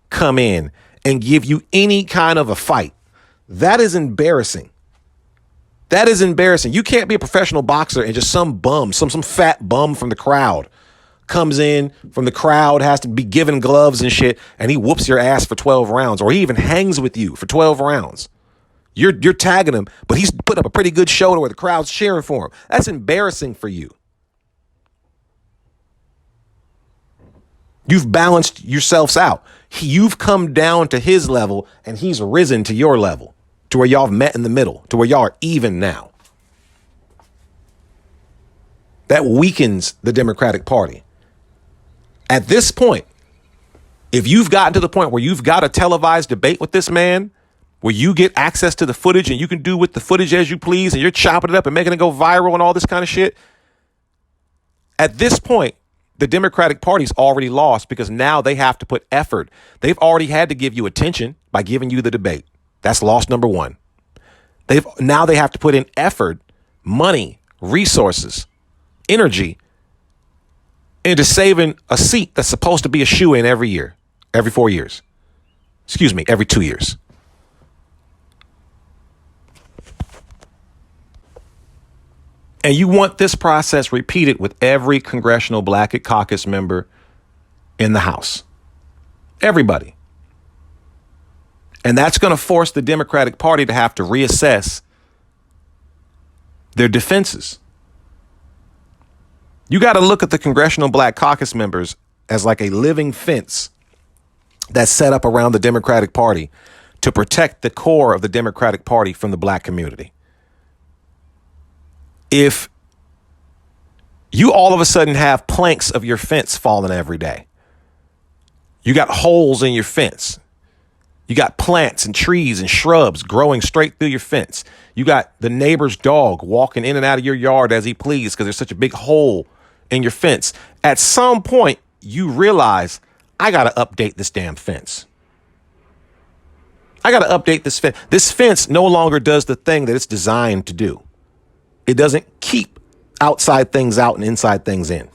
[SPEAKER 1] come in and give you any kind of a fight, that is embarrassing. That is embarrassing. You can't be a professional boxer and just some bum, some fat bum from the crowd comes in from the crowd, has to be given gloves and shit, and he whoops your ass for 12 rounds, or he even hangs with you for 12 rounds. You're tagging him, but he's put up a pretty good show where the crowd's cheering for him. That's embarrassing for you. You've balanced yourselves out. You've come down to his level, and he's risen to your level, to where y'all have met in the middle, to where y'all are even now. That weakens the Democratic Party. At this point, if you've gotten to the point where you've got a televised debate with this man, where you get access to the footage and you can do with the footage as you please, and you're chopping it up and making it go viral and all this kind of shit, at this point, the Democratic Party's already lost, because now they have to put effort. They've already had to give you attention by giving you the debate. That's loss number one. Now they have to put in effort, money, resources, energy into saving a seat that's supposed to be a shoo-in every year, every 4 years. Excuse me, every 2 years. And you want this process repeated with every congressional Black Caucus member in the House. Everybody. And that's going to force the Democratic Party to have to reassess their defenses. You got to look at the Congressional Black Caucus members as like a living fence that's set up around the Democratic Party to protect the core of the Democratic Party from the Black community. If you all of a sudden have planks of your fence falling every day, you got holes in your fence, you got plants and trees and shrubs growing straight through your fence, you got the neighbor's dog walking in and out of your yard as he pleases because there's such a big hole in your fence, at some point you realize, I got to update this damn fence. I got to update this fence. This fence no longer does the thing that it's designed to do. It doesn't keep outside things out and inside things in.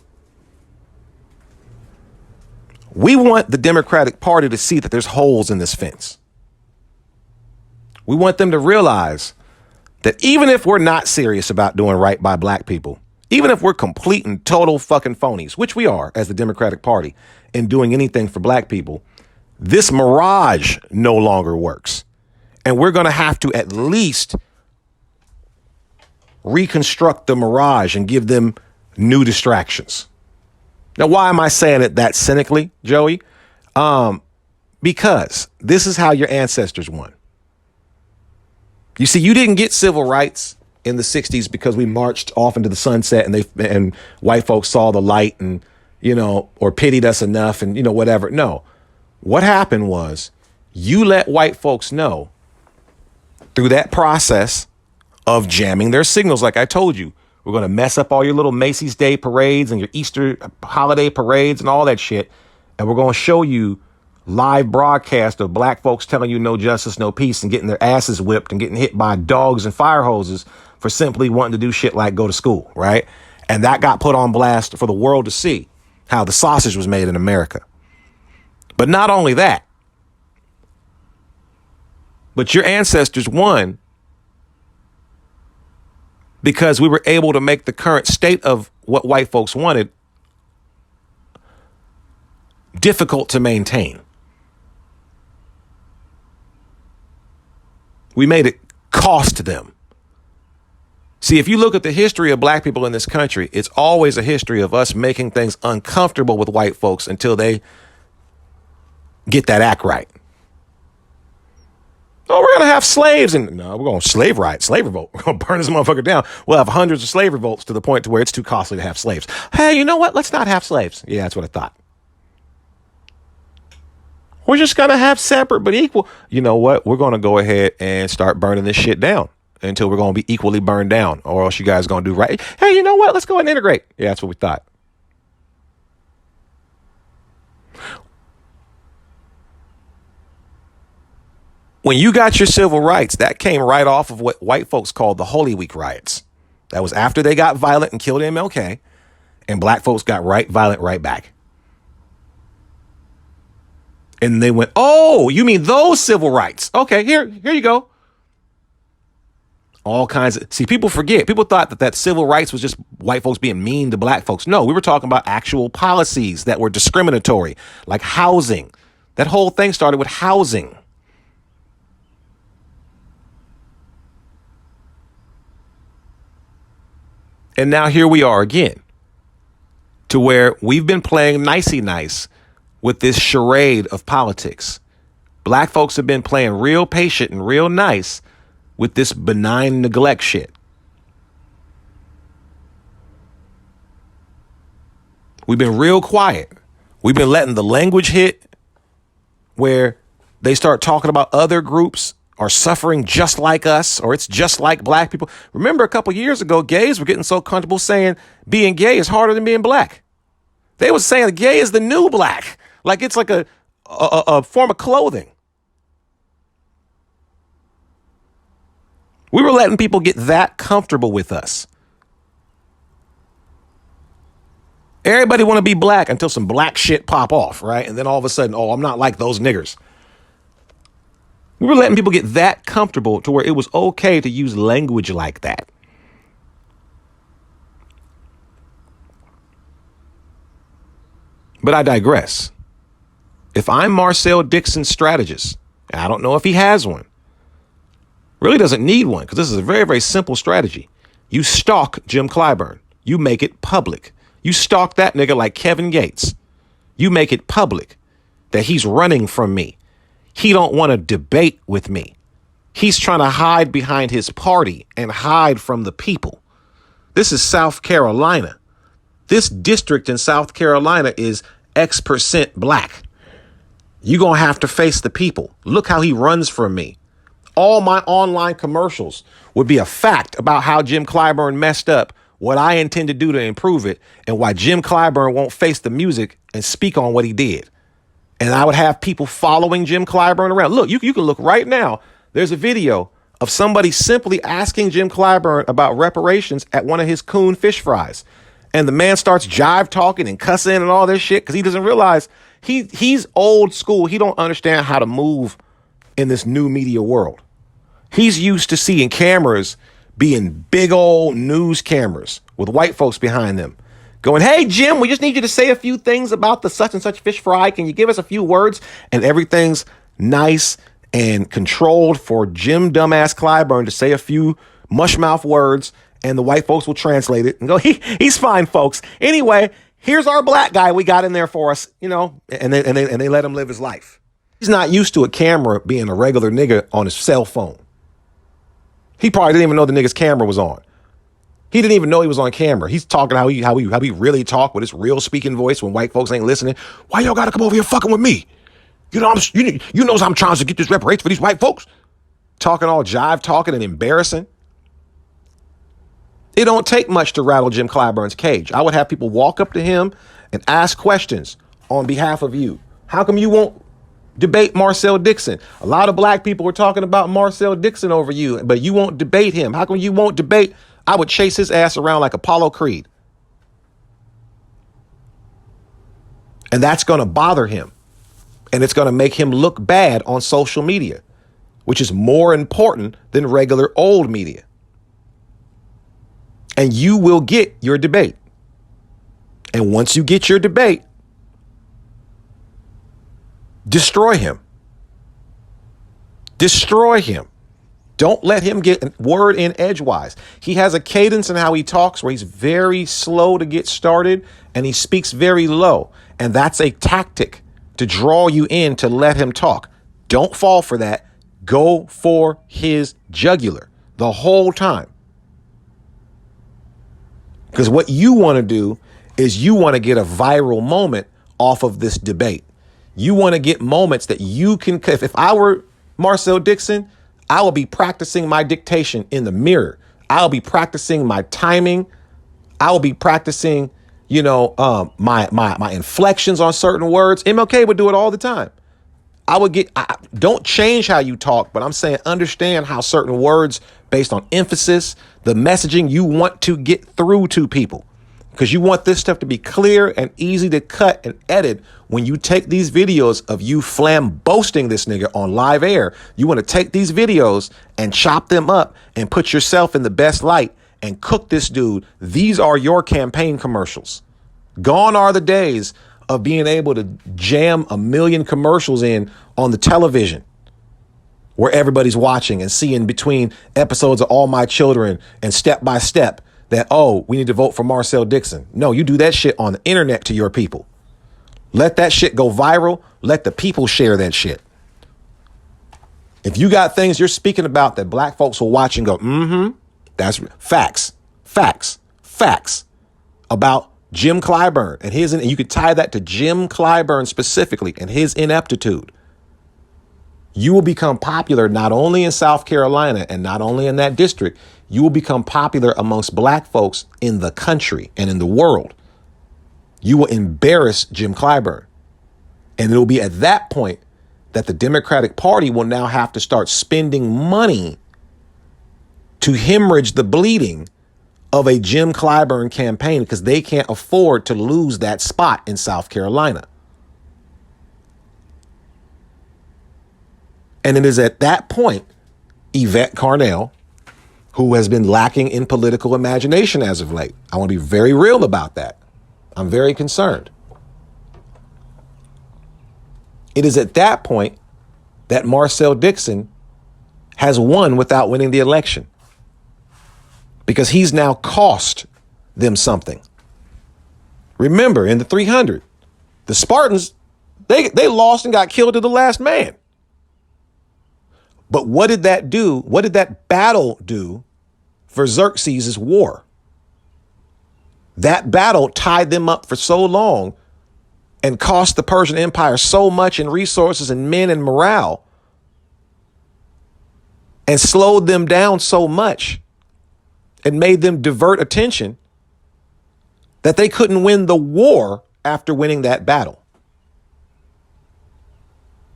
[SPEAKER 1] We want the Democratic Party to see that there's holes in this fence. We want them to realize that even if we're not serious about doing right by Black people, even if we're complete and total fucking phonies, which we are as the Democratic Party, in doing anything for Black people, this mirage no longer works. And we're going to have to at least reconstruct the mirage and give them new distractions. Now, why am I saying it that cynically, Joey? Because this is how your ancestors won. You see, you didn't get civil rights in the 60s because we marched off into the sunset and white folks saw the light and, or pitied us enough and, whatever. No, what happened was you let white folks know through that process of jamming their signals. Like I told you, we're going to mess up all your little Macy's Day parades and your Easter holiday parades and all that shit. And we're going to show you live broadcast of Black folks telling you no justice, no peace, and getting their asses whipped and getting hit by dogs and fire hoses for simply wanting to do shit like go to school, right? And that got put on blast for the world to see how the sausage was made in America. But not only that, but your ancestors won because we were able to make the current state of what white folks wanted difficult to maintain. We made it cost them. See, if you look at the history of Black people in this country, it's always a history of us making things uncomfortable with white folks until they get that act right. Oh, we're going to have slaves. And no, we're going to slave revolt. We're going to burn this motherfucker down. We'll have hundreds of slave revolts to the point to where it's too costly to have slaves. Hey, you know what? Let's not have slaves. Yeah, that's what I thought. We're just going to have separate but equal. You know what? We're going to go ahead and start burning this shit down until we're going to be equally burned down, or else you guys going to do right. Hey, you know what? Let's go ahead and integrate. Yeah, that's what we thought. When you got your civil rights, that came right off of what white folks called the Holy Week riots. That was after they got violent and killed MLK, and black folks got violent right back. And they went, oh, you mean those civil rights? Okay, here you go. All kinds of, see, people forget. People thought that civil rights was just white folks being mean to black folks. No, we were talking about actual policies that were discriminatory, like housing. That whole thing started with housing. And now here we are again, to where we've been playing nicey nice with this charade of politics. Black folks have been playing real patient and real nice with this benign neglect shit. We've been real quiet. We've been letting the language hit where they start talking about other groups are suffering just like us, or it's just like black people. Remember a couple years ago, gays were getting so comfortable saying being gay is harder than being black. They were saying gay is the new black, like it's like a form of clothing. We were letting people get that comfortable with us. Everybody want to be black until some black shit pop off, right? And then all of a sudden, oh, I'm not like those niggers. We were letting people get that comfortable to where it was okay to use language like that. But I digress. If I'm Marcel Dixon's strategist, and I don't know if he has one, really doesn't need one, because this is a very, very simple strategy. You stalk Jim Clyburn. You make it public. You stalk that nigga like Kevin Gates. You make it public that he's running from me. He don't want to debate with me. He's trying to hide behind his party and hide from the people. This is South Carolina. This district in South Carolina is X% black. You're going to have to face the people. Look how he runs from me. All my online commercials would be a fact about how Jim Clyburn messed up, what I intend to do to improve it, and why Jim Clyburn won't face the music and speak on what he did. And I would have people following Jim Clyburn around. Look, you can look right now. There's a video of somebody simply asking Jim Clyburn about reparations at one of his coon fish fries. And the man starts jive talking and cussing and all this shit because he doesn't realize he's old school. He don't understand how to move in this new media world. He's used to seeing cameras being big old news cameras with white folks behind them. Going, hey, Jim, we just need you to say a few things about the such and such fish fry. Can you give us a few words? And everything's nice and controlled for Jim dumbass Clyburn to say a few mushmouth words, and the white folks will translate it and go, he's fine, folks. Anyway, here's our black guy we got in there for us, you know, and they let him live his life. He's not used to a camera being a regular nigga on his cell phone. He probably didn't even know the nigga's camera was on. He didn't even know he was on camera. He's talking how he really talk with his real speaking voice when white folks ain't listening. Why y'all gotta come over here fucking with me? You know I'm trying to get this reparations for these white folks. Talking all jive talking and embarrassing. It don't take much to rattle Jim Clyburn's cage. I would have people walk up to him and ask questions on behalf of you. How come you won't debate Marcel Dixon? A lot of black people were talking about Marcel Dixon over you, but you won't debate him. How come you won't debate? I would chase his ass around like Apollo Creed. And that's going to bother him. And it's going to make him look bad on social media, which is more important than regular old media. And you will get your debate. And once you get your debate, destroy him. Destroy him. Don't let him get a word in edgewise. He has a cadence in how he talks where he's very slow to get started and he speaks very low. And that's a tactic to draw you in to let him talk. Don't fall for that. Go for his jugular the whole time. Because what you want to do is you want to get a viral moment off of this debate. You want to get moments that you can, if I were Marcel Dixon, I will be practicing my dictation in the mirror. I'll be practicing my timing. I will be practicing, my inflections on certain words. MLK would do it all the time. Don't change how you talk, but I'm saying understand how certain words based on emphasis, the messaging you want to get through to people. Because you want this stuff to be clear and easy to cut and edit. When you take these videos of you boasting this nigga on live air, you want to take these videos and chop them up and put yourself in the best light and cook this dude. These are your campaign commercials. Gone are the days of being able to jam 1 million commercials in on the television where everybody's watching and seeing between episodes of All My Children and Step by Step that, oh, we need to vote for Marcel Dixon. No, you do that shit on the internet to your people. Let that shit go viral. Let the people share that shit. If you got things you're speaking about that black folks will watch and go, that's facts about Jim Clyburn and you could tie that to Jim Clyburn specifically and his ineptitude. You will become popular not only in South Carolina and not only in that district, you will become popular amongst black folks in the country and in the world. You will embarrass Jim Clyburn. And it will be at that point that the Democratic Party will now have to start spending money to hemorrhage the bleeding of a Jim Clyburn campaign because they can't afford to lose that spot in South Carolina. And it is at that point, Yvette Carnell, who has been lacking in political imagination as of late. I want to be very real about that. I'm very concerned. It is at that point that Marcel Dixon has won without winning the election because he's now cost them something. Remember, in the 300, the Spartans, they lost and got killed to the last man. But what did that do? What did that battle do for Xerxes' war? That battle tied them up for so long and cost the Persian Empire so much in resources and men and morale and slowed them down so much and made them divert attention that they couldn't win the war after winning that battle.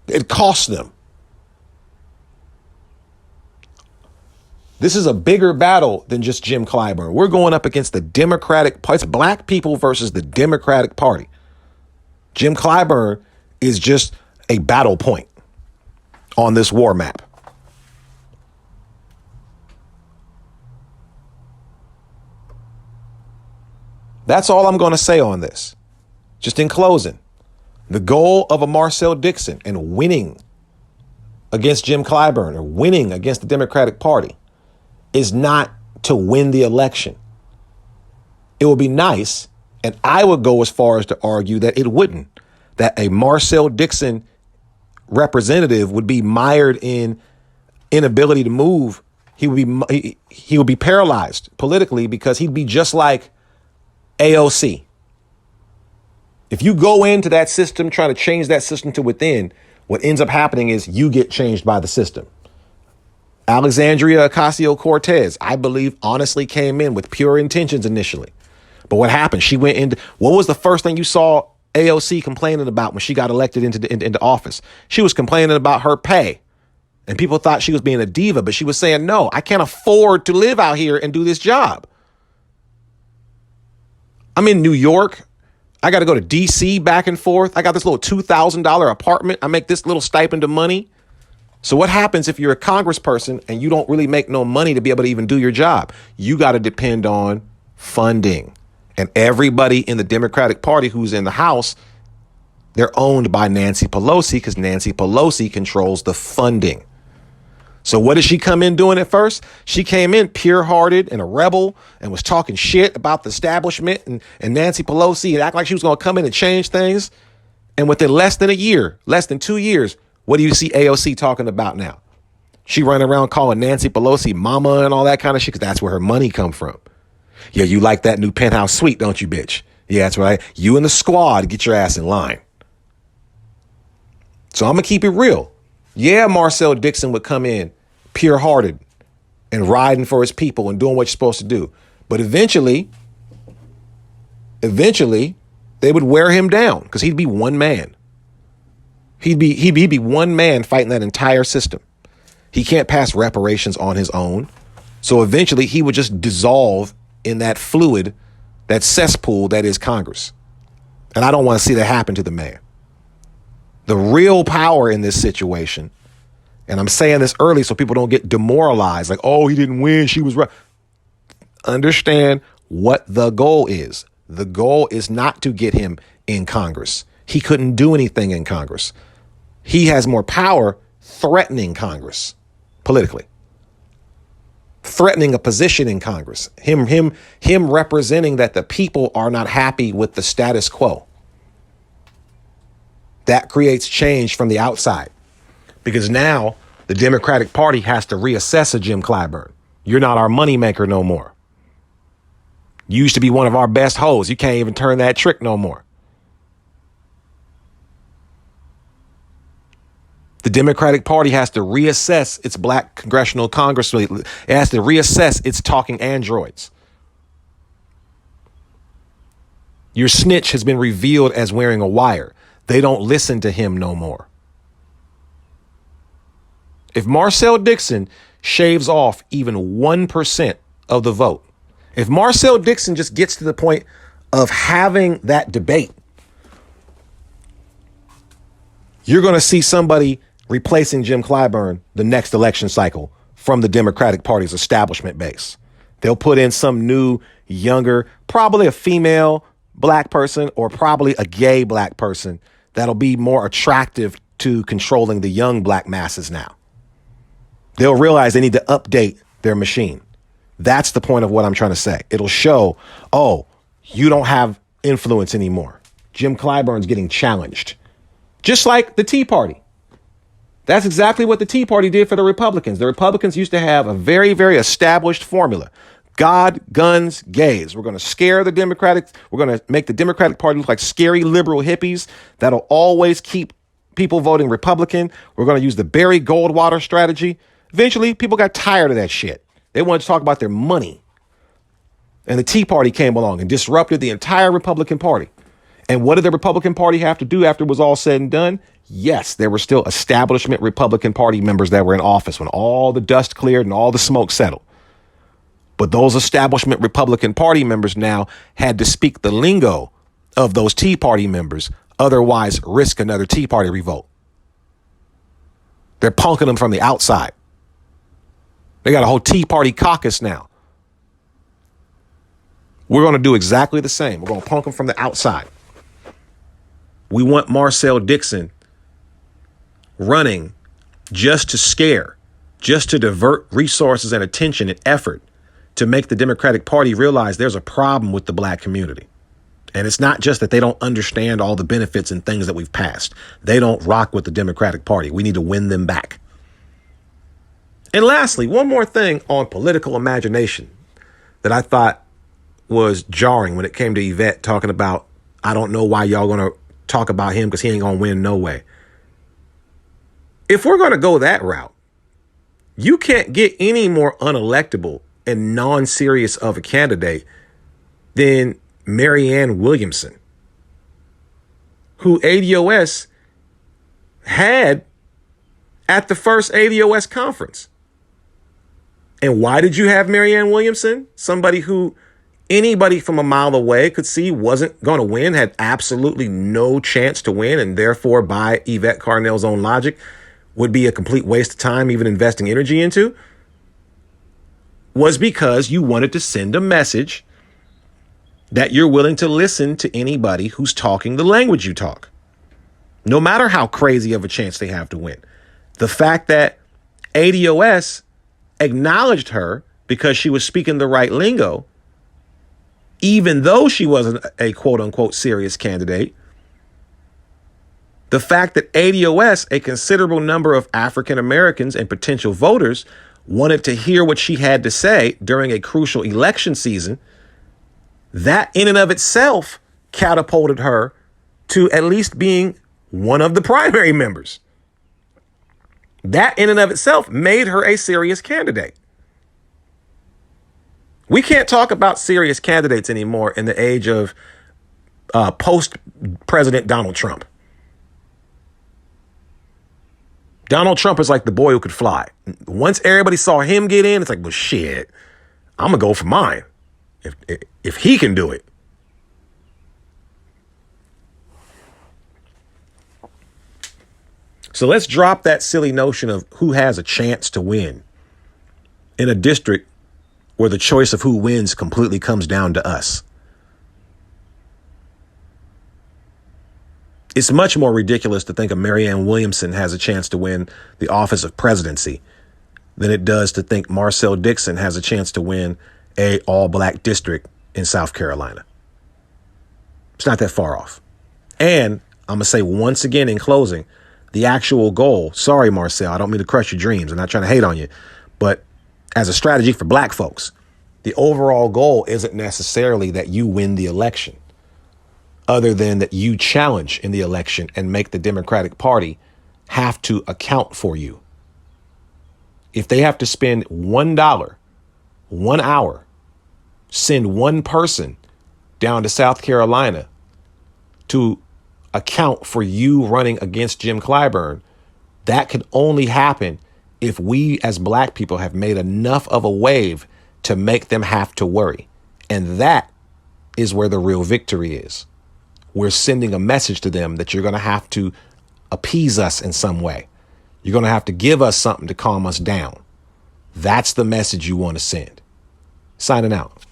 [SPEAKER 1] It cost them. This is a bigger battle than just Jim Clyburn. We're going up against the Democratic Party. It's black people versus the Democratic Party. Jim Clyburn is just a battle point on this war map. That's all I'm going to say on this. Just in closing, the goal of a Marcel Dixon and winning against Jim Clyburn or winning against the Democratic Party is not to win the election. It would be nice, and I would go as far as to argue that it wouldn't, that a Marcel Dixon representative would be mired in inability to move. He would be paralyzed politically because he'd be just like AOC. If you go into that system, trying to change that system to within, what ends up happening is you get changed by the system. Alexandria Ocasio-Cortez, I believe, honestly came in with pure intentions initially. But what happened? She went into, what was the first thing you saw AOC complaining about when she got elected into office? She was complaining about her pay. And people thought she was being a diva, but she was saying, no, I can't afford to live out here and do this job. I'm in New York. I got to go to DC back and forth. I got this little $2,000 apartment. I make this little stipend of money. So what happens if you're a congressperson and you don't really make no money to be able to even do your job? You got to depend on funding. And everybody in the Democratic Party who's in the House, they're owned by Nancy Pelosi because Nancy Pelosi controls the funding. So what did she come in doing at first? She came in pure-hearted and a rebel and was talking shit about the establishment and Nancy Pelosi and act like she was going to come in and change things. And within less than 2 years, what do you see AOC talking about now? She running around calling Nancy Pelosi mama and all that kind of shit because that's where her money come from. Yeah, you like that new penthouse suite, don't you, bitch? Yeah, that's right. You and the squad, get your ass in line. So I'm going to keep it real. Yeah, Marcel Dixon would come in pure-hearted and riding for his people and doing what you're supposed to do. But eventually, they would wear him down because he'd be one man. He'd be one man fighting that entire system. He can't pass reparations on his own. So eventually he would just dissolve in that fluid, that cesspool that is Congress. And I don't want to see that happen to the man. The real power in this situation, and I'm saying this early so people don't get demoralized, like, oh, he didn't win, she was right. Understand what the goal is. The goal is not to get him in Congress. He couldn't do anything in Congress. He has more power threatening Congress politically, threatening a position in Congress, him representing that the people are not happy with the status quo. That creates change from the outside, because now the Democratic Party has to reassess a Jim Clyburn. You're not our moneymaker no more. You used to be one of our best hoes. You can't even turn that trick no more. The Democratic Party has to reassess its black congressional congressman. It has to reassess its talking androids. Your snitch has been revealed as wearing a wire. They don't listen to him no more. If Marcel Dixon shaves off even 1% of the vote, if Marcel Dixon just gets to the point of having that debate, you're going to see somebody replacing Jim Clyburn the next election cycle from the Democratic Party's establishment base. They'll put in some new, younger, probably a female black person or probably a gay black person that'll be more attractive to controlling the young black masses now. They'll realize they need to update their machine. That's the point of what I'm trying to say. It'll show, oh, you don't have influence anymore. Jim Clyburn's getting challenged. Just like the Tea Party. That's exactly what the Tea Party did for the Republicans. The Republicans used to have a very, very established formula. God, guns, gays. We're going to scare the Democratic. We're going to make the Democratic Party look like scary liberal hippies that'll always keep people voting Republican. We're going to use the Barry Goldwater strategy. Eventually, people got tired of that shit. They wanted to talk about their money. And the Tea Party came along and disrupted the entire Republican Party. And what did the Republican Party have to do after it was all said and done? Yes, there were still establishment Republican Party members that were in office when all the dust cleared and all the smoke settled. But those establishment Republican Party members now had to speak the lingo of those Tea Party members, otherwise risk another Tea Party revolt. They're punking them from the outside. They got a whole Tea Party caucus now. We're going to do exactly the same. We're going to punk them from the outside. We want Marcel Dixon running just to scare, just to divert resources and attention and effort to make the Democratic Party realize there's a problem with the black community. And it's not just that they don't understand all the benefits and things that we've passed. They don't rock with the Democratic Party. We need to win them back. And lastly, one more thing on political imagination that I thought was jarring when it came to Yvette talking about, I don't know why y'all going to talk about him because he ain't going to win no way. If we're going to go that route, you can't get any more unelectable and non-serious of a candidate than Marianne Williamson, who ADOS had at the first ADOS conference. And why did you have Marianne Williamson? Somebody who anybody from a mile away could see wasn't going to win, had absolutely no chance to win, and therefore, by Yvette Carnell's own logic, would be a complete waste of time even investing energy into, was because you wanted to send a message that you're willing to listen to anybody who's talking the language you talk, no matter how crazy of a chance they have to win. The fact that ADOS acknowledged her because she was speaking the right lingo, even though she wasn't a quote unquote serious candidate. The fact that ADOS, a considerable number of African Americans and potential voters, wanted to hear what she had to say during a crucial election season, that in and of itself catapulted her to at least being one of the primary members. That in and of itself made her a serious candidate. We can't talk about serious candidates anymore in the age of post-President Donald Trump. Donald Trump is like the boy who could fly. Once everybody saw him get in, it's like, well, shit, I'm going to go for mine. If he can do it. So let's drop that silly notion of who has a chance to win in a district where the choice of who wins completely comes down to us. It's much more ridiculous to think of Marianne Williamson has a chance to win the office of presidency than it does to think Marcel Dixon has a chance to win a all-black district in South Carolina. It's not that far off. And I'm going to say once again in closing, the actual goal, sorry, Marcel, I don't mean to crush your dreams. I'm not trying to hate on you. But as a strategy for black folks, the overall goal isn't necessarily that you win the election, other than that you challenge in the election and make the Democratic Party have to account for you. If they have to spend $1, 1 hour, send one person down to South Carolina to account for you running against Jim Clyburn, that could only happen if we as black people have made enough of a wave to make them have to worry. And that is where the real victory is. We're sending a message to them that you're going to have to appease us in some way. You're going to have to give us something to calm us down. That's the message you want to send. Signing out.